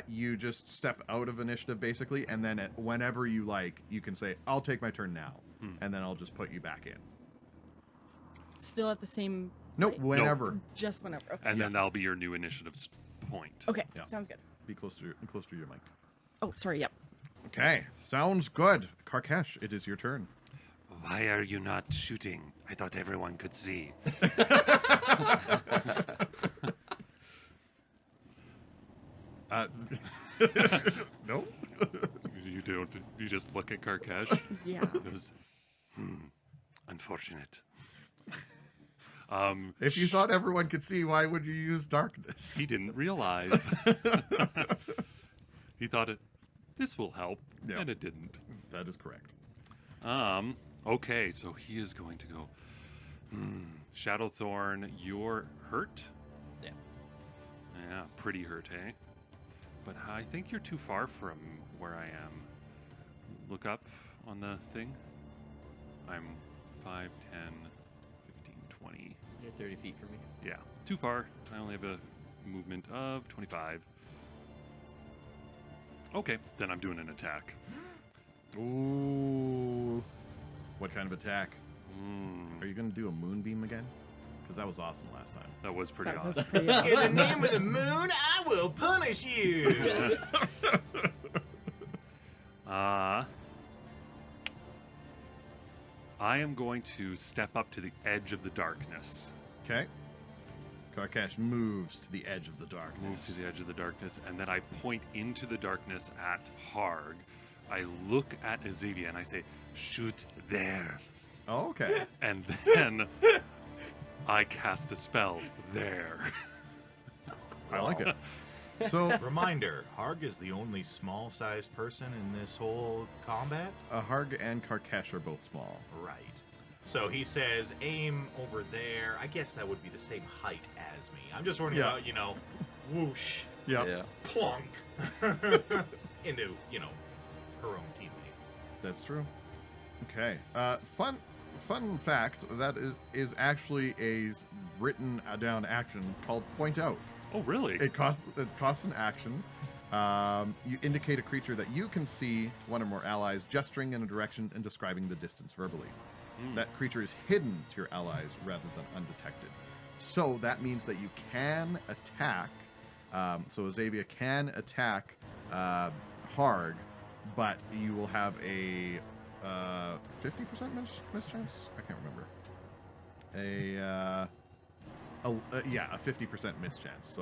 you just step out of initiative basically, and then whenever you like, you can say, "I'll take my turn now," and then I'll just put you back in. Still at the same. Nope. rate? Whenever. Just whenever. Okay. And then that'll be your new initiative point. Okay. Yeah. Sounds good. Be close to your mic. Oh, sorry. Yep. Okay. Sounds good. Karkesh, it is your turn. Why are you not shooting? I thought everyone could see. No. You don't. You just look at Karkesh. Yeah. It was unfortunate. If you thought everyone could see, why would you use darkness? He didn't realize. He thought this will help, Yeah. and it didn't. That is correct. Okay, so he is going to go. Shadowthorn, you're hurt? Yeah. Yeah, pretty hurt, eh? But I think you're too far from where I am. Look up on the thing. I'm 5, 10, 15, 20. You're 30 feet from me. Yeah, too far. I only have a movement of 25. Okay, then I'm doing an attack. Ooh. What kind of attack? Mm, Are you going to do a moonbeam again? Because that was awesome last time. that was pretty That was awesome. pretty In awesome. the name of the moon, I will punish you. I am going to step up to the edge of the darkness. Okay. Karkesh moves to the edge of the darkness. Move to the edge of the darkness, and then I point into the darkness at Harg. I look at Azavia and I say, "Shoot there." Oh, okay. And then I cast a spell there. I like it. So, Reminder, Harg is the only small-sized person in this whole combat. Harg and Karkesh are both small. Right. So he says, aim over there. I guess that would be the same height as me. I'm just worrying Yeah. about, whoosh, Yep. Yeah. plonk into, her own teammate. That's true. Okay. Fun fact, that is actually a written down action called Point Out. Oh, really? It costs an action. You indicate a creature that you can see to one or more allies, gesturing in a direction and describing the distance verbally. That creature is hidden to your allies rather than undetected. So that means that you can attack. So Xavier can attack Harg, but you will have a 50% miss chance? I can't remember. A 50% miss chance. So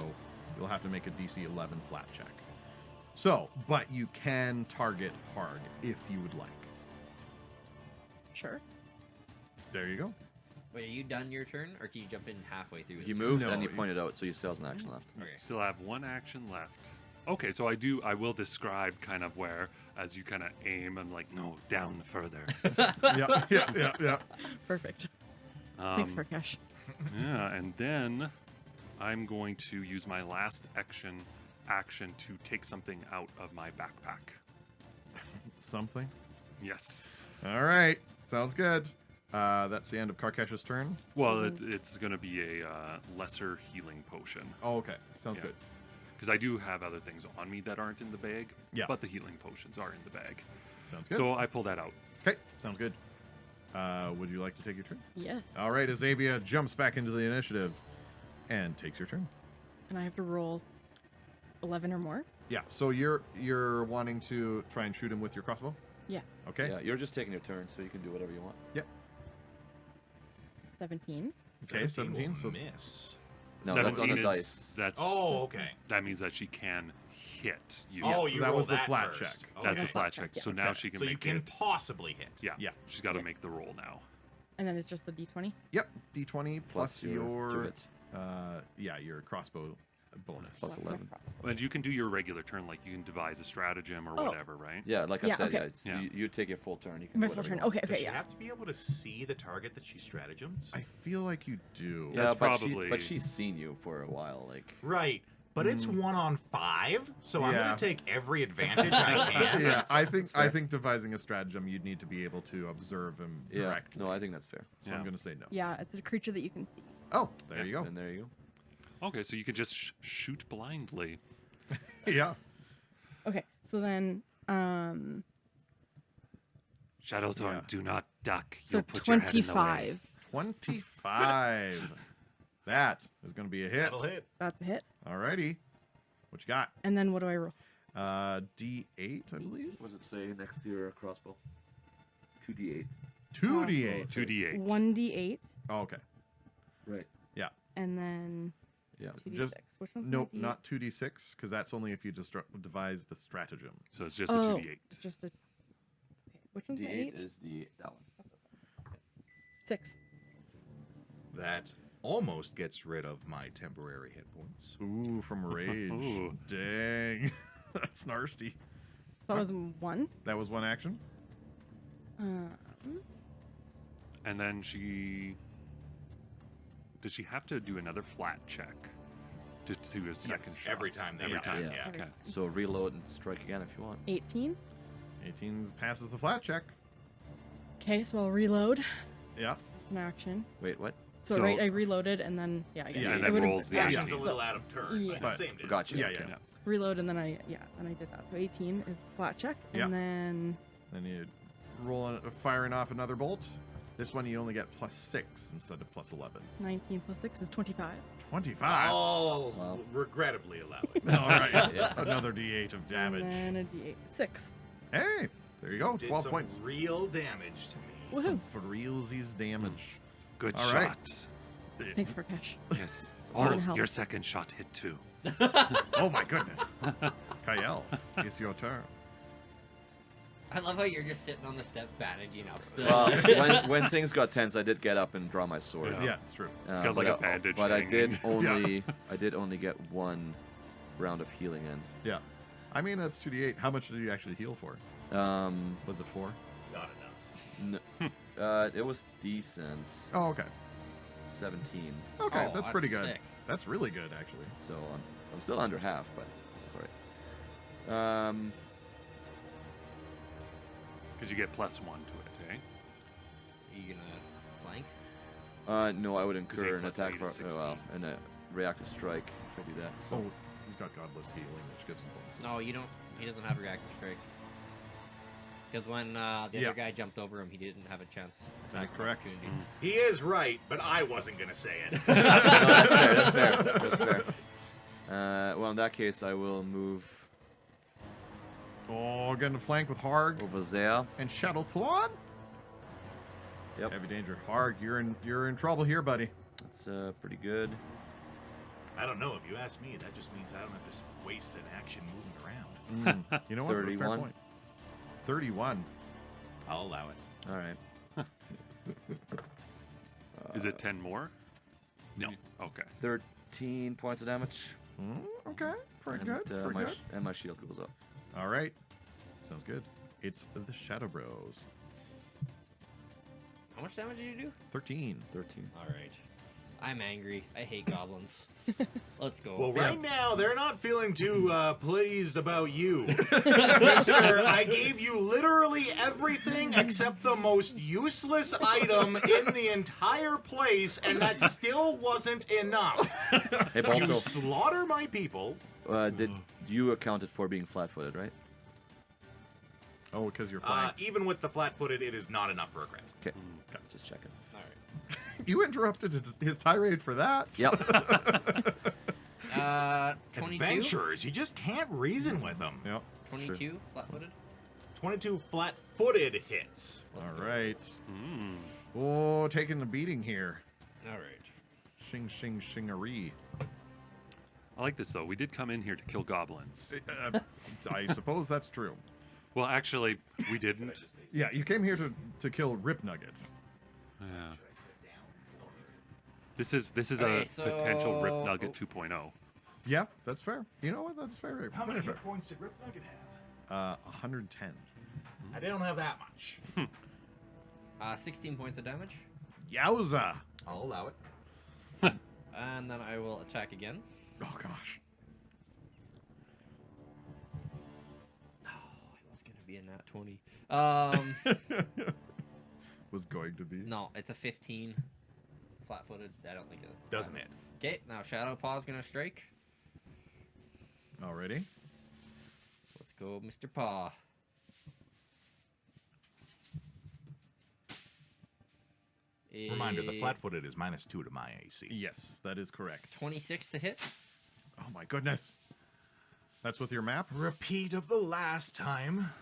you'll have to make a DC 11 flat check. So, but you can target Harg if you would like. Sure. There you go. Wait, are you done your turn, or can you jump in halfway through? his He turn? moved No, and he you- pointed out, so you still has an action left. Okay. Still have one action left. Okay, so I will describe kind of where, as you kind of aim, I'm like, no, down further. Yeah. Perfect. Thanks, Um, Karkash. Yeah, and then I'm going to use my last action to take something out of my backpack. Something. Yes. All right. Sounds good. That's the end of Karkash's turn. Well, So it's going to be a lesser healing potion. Oh, okay. Sounds Yeah. good. Because I do have other things on me that aren't in the bag, Yeah. but the healing potions are in the bag. Sounds good. So I pull that out. Okay. Sounds good. Would you like to take your turn? Yes. All right. Azavia jumps back into the initiative and takes your turn. And I have to roll 11 or more? Yeah. So you're wanting to try and shoot him with your crossbow? Yes. Okay. Yeah, you're just taking your turn, so you can do whatever you want. 17. Okay. 17. will So miss. No, that's on 17 the is dice. that's Oh, okay. that means that she can hit you. Oh, you that roll was the that flat first. check. That's a Okay. flat check. Yeah. So now Okay. she can So you make can it. possibly hit. Yeah. Yeah. She's got to Yeah. make the roll now. And then it's just the d20? Yep. D20 plus to your hit. your crossbow bonus. Plus That's my 11. crossbow. And you can do your regular turn, like you can devise a stratagem or Oh. whatever, right? Yeah, like I Yeah, said, okay. yeah, it's, Yeah. You take your full turn. You can My do full whatever turn. you want. Okay, Does okay, she yeah. have to be able to see the target that she stratagems? I feel like you do. Yeah, That's but probably- but she's seen you for a while. Like, Right. But it's 1 on 5, so I'm Yeah. going to take every advantage I can. Yeah, I That's think fair. devising a stratagem, you'd need to be able to observe him yeah, directly. no, I think that's fair. So Yeah. I'm going to say no. Yeah, it's a creature that you can see. Oh, there you go. And there you go. Okay, so you could just shoot blindly. Yeah. Okay, so then, Shadowthorn, Yeah. do not duck. so You'll put your head in the way. 25. 25. That is going to be a hit. That'll hit. That's a hit. Alrighty. What you got? And then what do I roll? D8, I believe. What does it say next to your crossbow? 2d8. 2D8. 2d8. 1d8, Oh, okay. Right. and then Yeah. 2d6. Just- Which one's my Nope, D8? not 2D6, because that's only if you just devise the stratagem. So it's just a Oh, 2d8. it's just a. Okay, which one's my D8 8? is that one. That's this one. 6. That almost gets rid of my temporary hit points. Ooh, from rage. Ooh. Dang. That's nasty. So that was 1. That was one action? And then she. Does she have to do another flat check to do a second shot? every time they Every attack, time. yeah. Okay. So reload and strike again if you want. 18. 18 passes the flat check. Okay, so I'll reload. Yeah. An action. Wait, what? So, So- right, I reloaded and then I guess Yeah, and it then would've- rolls the yeah, Action's Yeah. a little out of turn, Yeah. but same deal. Gotcha. Yeah, okay. yeah. reload and then I did that. So 18 is the flat check, Yeah. and then Then you firing off another bolt. This one you only get +6 instead of +11. 19 plus 6 is 25. 25. Oh, Wow. regrettably allowing. All right. Yeah. Another D8 of damage. And then a d8. 6. Hey, there you go. Did 12 some points. real damage to me. Woohoo. Some for realsies damage. Good All right. shot. Thanks for cash. Yes. Couldn't Oh, help. your second shot hit too. Oh my goodness. Kyle, it's your turn. I love how you're just sitting on the steps bandaging up still. Well, when things got tense, I did get up and draw my sword. Yeah. Yeah, it's true. It's got like a bandage But I did hanging. only get one round of healing in. Yeah. I mean, that's 2D8. How much did you actually heal for? Was it 4? Not enough. It was decent. Oh, okay. 17. Okay, Oh, that's pretty good. sick. That's really good, actually. So I'm still under half, but that's all right. Because you get +1 to it, eh? Are you gonna flank? No, I would 'Cause eight incur an plus attack eight for is 16. and a reactive strike if I do that. So Oh, he's got godless healing, which gives him bonuses. No, you don't. He doesn't have reactive strike. Because when the Yeah. other guy jumped over him, he didn't have a chance. to That is attack correct. opportunity. He is right, but I wasn't gonna say it. No, that's fair. That's fair. Well, in that case, I will move Oh, getting to flank with Harg over there. and Shadowthorn. Yep, Heavy danger. Harg, you're in trouble here, buddy. that's pretty good. I don't know. If you ask me, that just means I don't have to waste an action moving around. You know what? Fair 31. point. 31. I'll allow it. All right. Is it 10 more? No. Okay. 13 points of damage. Okay, pretty and, good. Pretty my good. and my shield goes up. All right, sounds good. It's the Shadow Bros. How much damage did you do? 13. 13. All right. I'm angry. I hate goblins. Let's go. Well, Yeah. right now they're not feeling too pleased about you, Mister. I gave you literally everything except the most useless item in the entire place, and that still wasn't enough. Hey, You Balto, slaughter my people. did you accounted for being flat-footed, right? Oh, because you're flanked. Even with the flat-footed, it is not enough for a crit. Okay, just checking. All right. You interrupted his tirade for that. Yep. 22. Adventurers, you just can't reason with them. Yep. 22 flat-footed. 22 flat-footed hits. All right. Mm. Oh, taking the beating here. All right. Shing, shing, shingaree. I like this, though. We did come in here to kill goblins. I suppose that's true. Well, actually, we didn't. Yeah, you came here to kill Rip Nuggets. Yeah. This is Okay, a potential Rip so- Nugget oh. 2.0. Yeah, that's fair. You know what? That's fair. How many Fair. hit points did Rip Nugget have? 110. I don't have that much. 16 points of damage. Yowza! I'll allow it. And then I will attack again. Oh gosh. Oh, it was going to be a nat 20. Was going to be. No, it's a 15. Flat-footed. I don't think it Doesn't hit. Okay, now Shadow Paw's going to strike. Already. Let's go, Mr. Paw. Reminder, the flat-footed is -2 to my AC. Yes, that is correct. 26 to hit. Oh my goodness. That's with your map? Repeat of the last time.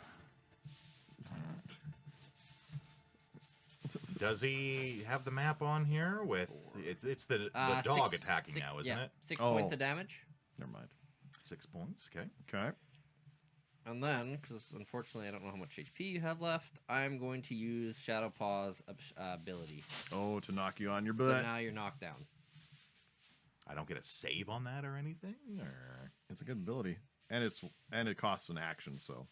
Does he have the map on here? With it's the dog attacking now, isn't it? 6 Oh. points of damage. Never mind. 6 points. Okay. Okay. And then, because unfortunately I don't know how much HP you have left, I'm going to use Shadow Paw's ability. Oh, to knock you on your So butt. now you're knocked down. I don't get a save on that or anything. Or It's a good ability. And it costs an action, so.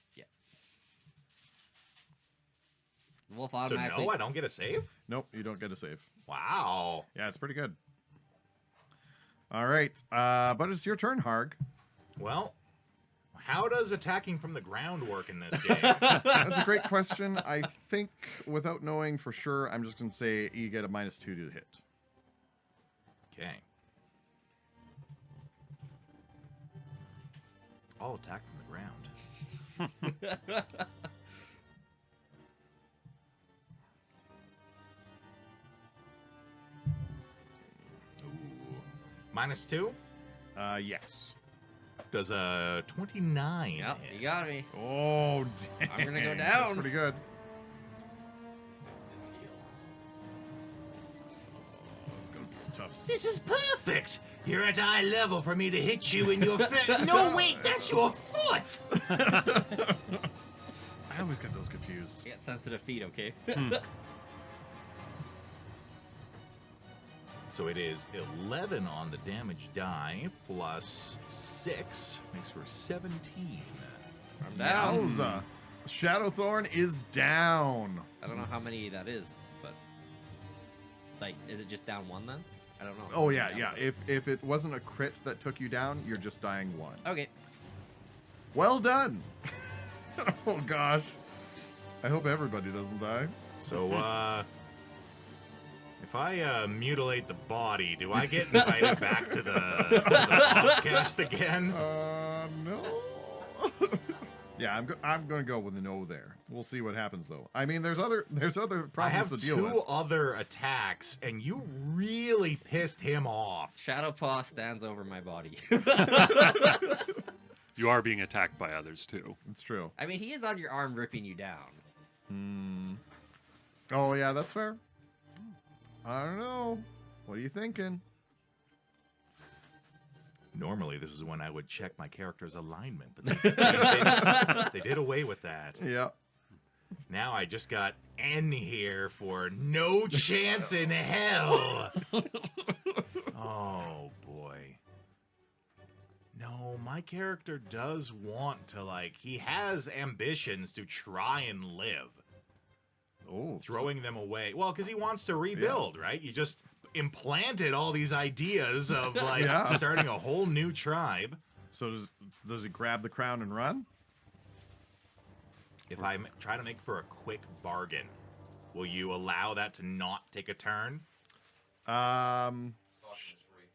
Wolf so automatically. no, I don't get a save. Nope, you don't get a save. Wow. Yeah, it's pretty good. All right. But it's your turn, Harg. Well, how does attacking from the ground work in this game? That's a great question. I think, without knowing for sure, I'm just going to say you get a -2 to hit. Okay. I'll attack from the ground. Ooh. -2 Yes. does a 29. Yep, hit. you got me. Oh, dang. I'm gonna go That's down. pretty good. Oh, it's going to be a tough. This is perfect. You're at eye level for me to hit you in your face. No, wait, that's your foot. I always get those confused. You got sensitive feet, okay? So it is 11 on the damage die plus 6 makes for 17. I'm down. Yowza. Shadowthorn is down. I don't know how many that is, but like, is it just down 1 then? I don't know. Oh, yeah, Down yeah. one. If it wasn't a crit that took you down, you're just dying 1. Okay. Well done. Oh, gosh. I hope everybody doesn't die. So, if I mutilate the body, do I get invited back to the podcast again? No. Yeah, I'm going to go with a no there. We'll see what happens though. I mean, there's other I problems have to deal two with. other attacks, and you really pissed him off. Shadow Paw stands over my body. You are being attacked by others too. It's true. I mean, he is on your arm ripping you down. Oh yeah, that's fair. I don't know. What are you thinking? Normally, this is when I would check my character's alignment, but they did away with that. Yeah. Now I just got N here for no chance in hell. Oh, boy. No, my character does want to, he has ambitions to try and live. Oh, Throwing them away. Well, because he wants to rebuild, right? You just implanted all these ideas of, Yeah. starting a whole new tribe. So does he grab the crown and run? If I try to make for a quick bargain, will you allow that to not take a turn?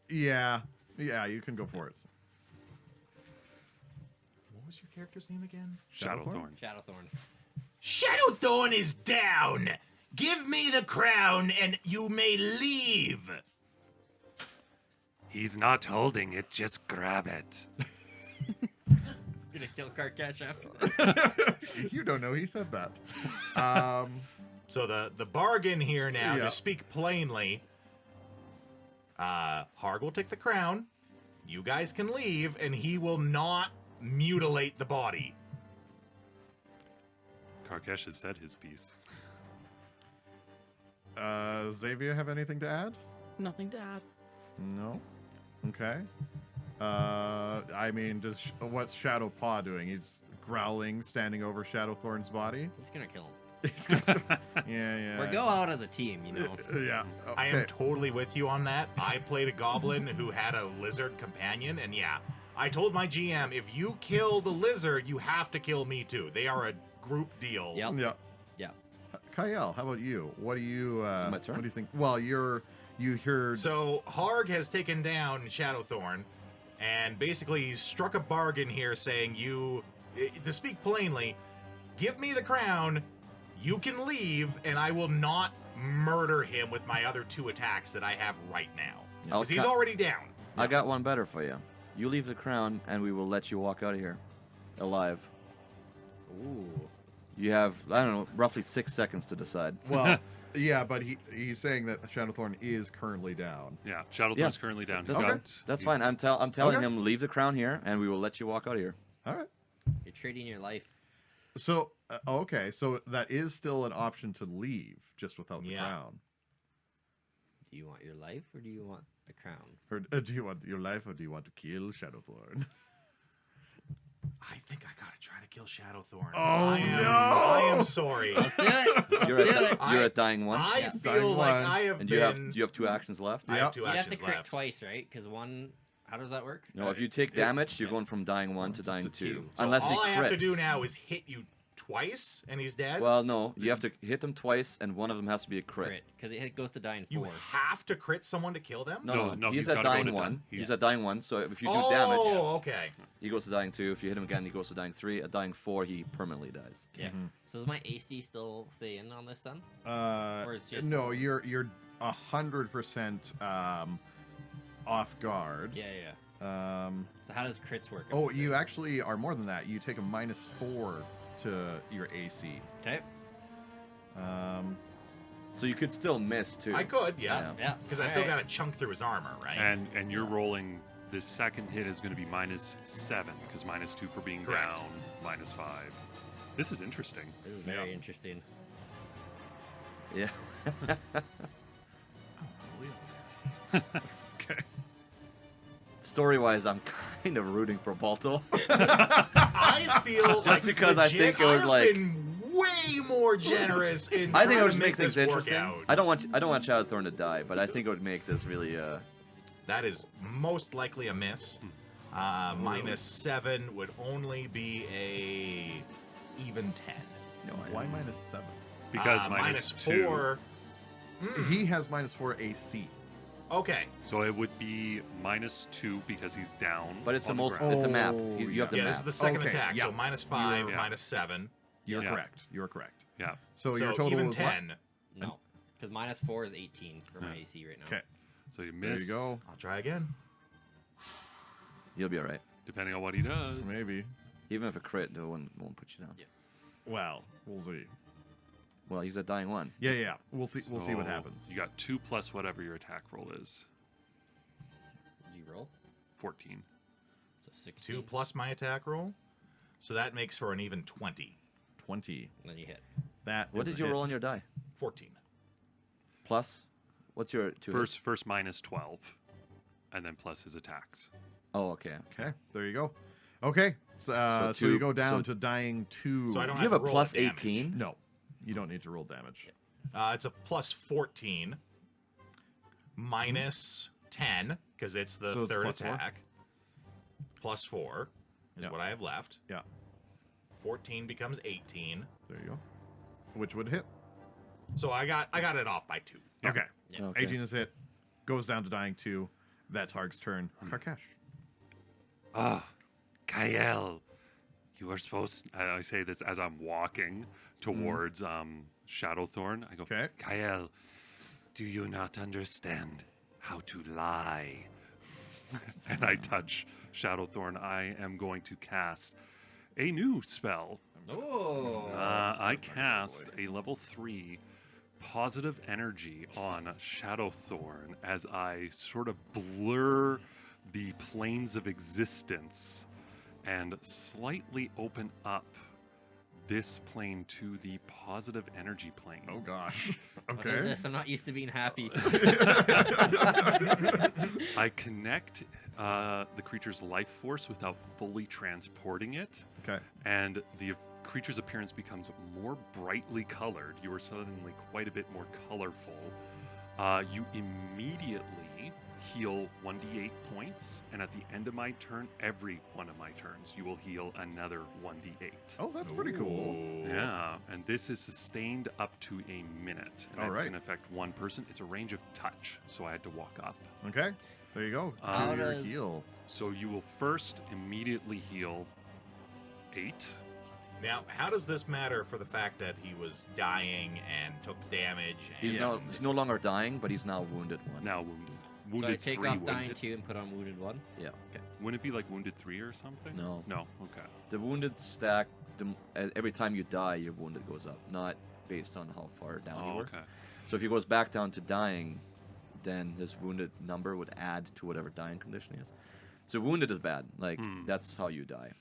Yeah, you can go for it. What was your character's name again? Shadowthorn. Shadowthorn. Shadowthorn is down! Give me the crown and you may leave! He's not holding it, just grab it. You're gonna kill Karkash after this? You don't know he said that. So the bargain here now, Yeah. to speak plainly, Harg will take the crown, you guys can leave, and he will not mutilate the body. Karkesh has said his piece. Xavier, have anything to add? Nothing to add. No. Okay. I mean, what's Shadow Paw doing? He's growling, standing over Shadowthorn's body. He's gonna kill him. He's gonna, yeah. Or go out as a team, you know. Yeah. I am okay. totally with you on that. I played a goblin who had a lizard companion, and yeah, I told my GM, if you kill the lizard, you have to kill me too. They are a group deal. Yep. Yeah. Yeah. Kyle, how about you? What do you? my turn? What do you think? Well, you heard. So Harg has taken down Shadowthorn, and basically he's struck a bargain here, saying, to speak plainly, give me the crown, you can leave, and I will not murder him with my other two attacks that I have right now. I'll Because he's cut- already down. I got one better for you. You leave the crown, and we will let you walk out of here, alive. Ooh. You have, I don't know, roughly 6 seconds to decide. Well, yeah, but he's saying that Shadowthorn is currently down. Yeah, Shadowthorn's Yeah. currently down. He's That's, Okay. got, that's he's- fine. I'm telling Okay. him, leave the crown here, and we will let you walk out of here. All right. You're trading your life. So okay, so that is still an option to leave, just without the Yeah. crown. Do you want your life or do you want the crown? Or do you want your life, or do you want to kill Shadowthorn? I think I gotta try to kill Shadowthorn. Oh, I am no! sorry. Let's do it. Let's You're do at, it. you're at dying one, I Yeah. feel Dying like one. I have and been... you have 2 actions left. I have two You'd have actions to crit left. twice, right? Because one. How does that work? No, if you take damage, you're going from dying 1 to dying 2. two. So Unless he all crits. I have to do now is hit you twice, and he's dead? Well, no, you have to hit them twice, and one of them has to be a crit. Because it goes to dying you 4. have to crit someone to kill them? No, No, he's he's at gotta go dying to 1. dying. He's He's- at dying 1, so if you do Oh, damage, okay. he goes to dying 2. If you hit him again, he goes to dying 3. At dying 4, he permanently dies. Yeah. Mhm. So does my AC still stay in on this then? Or it's just- No, you're 100% off guard. Yeah, yeah. So how does crits work? Oh, you actually are more than that. You take a -4 to your AC. Okay. So you could still miss, too. I could, yeah. Yeah. Because I still got to chunk through his armor, right? And you're rolling. This second hit is going to be -7 because -2 for being Correct. down, -5. This is interesting. This is very Yeah. interesting. Yeah. Okay. Story-wise, I'm kind of rooting for Balto. I feel Just like because I legit, think it would, I've like- been way more generous in I think it trying would to make things this work interesting. out. I don't want Shadowthorn to die, but I think it would make this really. That is most likely a miss. -7 would only be a even 10. No, I Why don't. -7? Because minus 2. 4. He has -4 AC. Okay. So it would be -2 because he's down. But it's a on the multiple. ground. It's a map. Oh, You have the Yeah, map. this is the second Okay, attack. yeah. So -5, Yeah. -7. You're Yeah. correct. You're correct. Yeah. So, So your total even is what? 10. No, because -4 is 18 for my Yeah. AC right now. Okay. So you There miss. you go. I'll try again. You'll be all right. Depending on what he does. Maybe. Even if a crit, it won't put you down. Yeah. Well, we'll see. Well, he's a dying one. Yeah, yeah. We'll see. We'll see what So happens. You got 2 plus whatever your attack roll is. Did you roll? 14. So 16. 2 plus my attack roll. So that makes for an even 20. 20. And then you hit. That. What is a did you hit. roll on your die? 14. Plus? What's your two? hits? First minus 12, and then plus his attacks. Oh, okay. Okay. There you go. Okay. So, so two- you go down so- to dying 2. So I don't You have a to roll plus damage. 18. No, you don't need to roll damage. It's a plus 14. Minus 10, because it's the So it's third plus 4? attack. Plus 4 is Yeah. what I have left. Yeah. 14 becomes 18. There you go. Which would hit. So I got it off by 2. Okay. Yeah. Okay. 18 is hit. Goes down to dying 2. That's Harg's turn. Karkash. Ah, Kael, you were supposed. I say this as I'm walking towards Shadowthorn. I go, Okay. Kael, do you not understand how to lie? And I touch Shadowthorn. I am going to cast a new spell. Oh. I cast a level 3 positive energy on Shadowthorn as I sort of blur the planes of existence and slightly open up this plane to the positive energy plane. Oh gosh. What is Okay. this? I'm not used to being happy. I connect the creature's life force without fully transporting it, Okay. and the creature's appearance becomes more brightly colored. You are suddenly quite a bit more colorful. You immediately heal 1d8 points, and at the end of my turn, every one of my turns, you will heal another 1d8. Oh, that's pretty cool. Yeah, and this is sustained up to a minute, and All it right. can affect one person. It's a range of touch, so I had to walk up. Okay. There you go. How Do your does- heal. So you will first immediately heal 8. Now, how does this matter for the fact that he was dying and took damage? And He's no longer dying, but he's now wounded one. Now wounded. So I Wounded take 3 off dying wounded. 2 and put on wounded 1. Yeah. Wouldn't it be like wounded 3 or something? No. No. Okay. The wounded stack. Every time you die, your wounded goes up, not based on how far down you Oh, were. okay. So if he goes back down to dying, then his wounded number would add to whatever dying condition he is. So wounded is bad. Like that's how you die.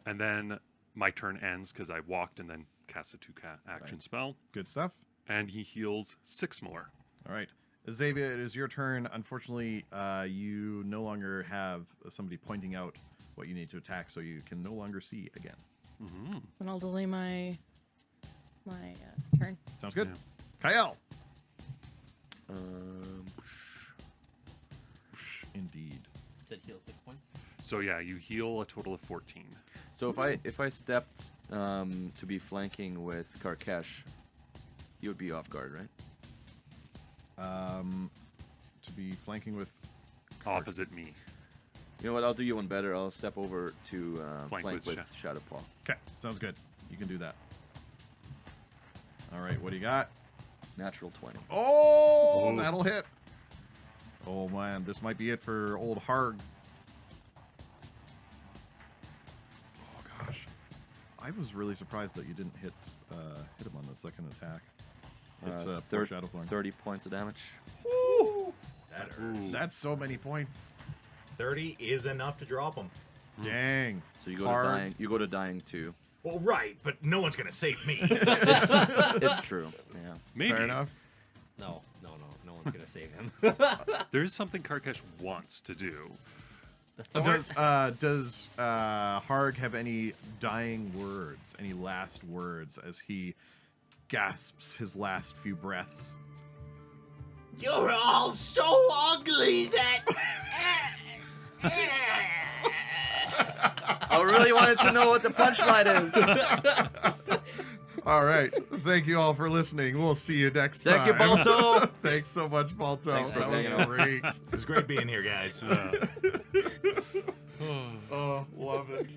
And then my turn ends because I walked and then cast a 2 action spell, Good stuff. and he heals 6 more. All right. Xavier, it is your turn. Unfortunately, you no longer have somebody pointing out what you need to attack, so you can no longer see again. Then I'll delay my turn. Sounds good. Kyle. Indeed. Said heal 6 points. So yeah, you heal a total of 14. So if I stepped to be flanking with Karkesh, he would be off guard, right? To be flanking with. Opposite me. You know what? I'll do you one better. I'll step over to Flank flank with with Shadowpaw. Okay, sounds good. You can do that. All right, what do you got? Natural 20. Oh, Oh. that'll hit. Oh man, this might be it for old Harg. Oh gosh, I was really surprised that you didn't hit him on the second attack. It's poor Shadowthorn. 30 points of damage. That hurts. That's so many points. 30 is enough to drop him. Dang. So you go Hard. to dying. You go to dying too. Well, right, but no one's going to save me. It's true. Yeah. Maybe. Fair enough. No one's gonna save him. There is something Karkesh wants to do. The thorn. Does Harg have any dying words, any last words as he gasps his last few breaths? You're all so ugly that. I really wanted to know what the punchline is. All right. Thank you all for listening. We'll see you next Thank time. you, Balto. Thanks so much, Balto. Thanks for that was hanging out. great. It was great being here, guys. Oh, love it.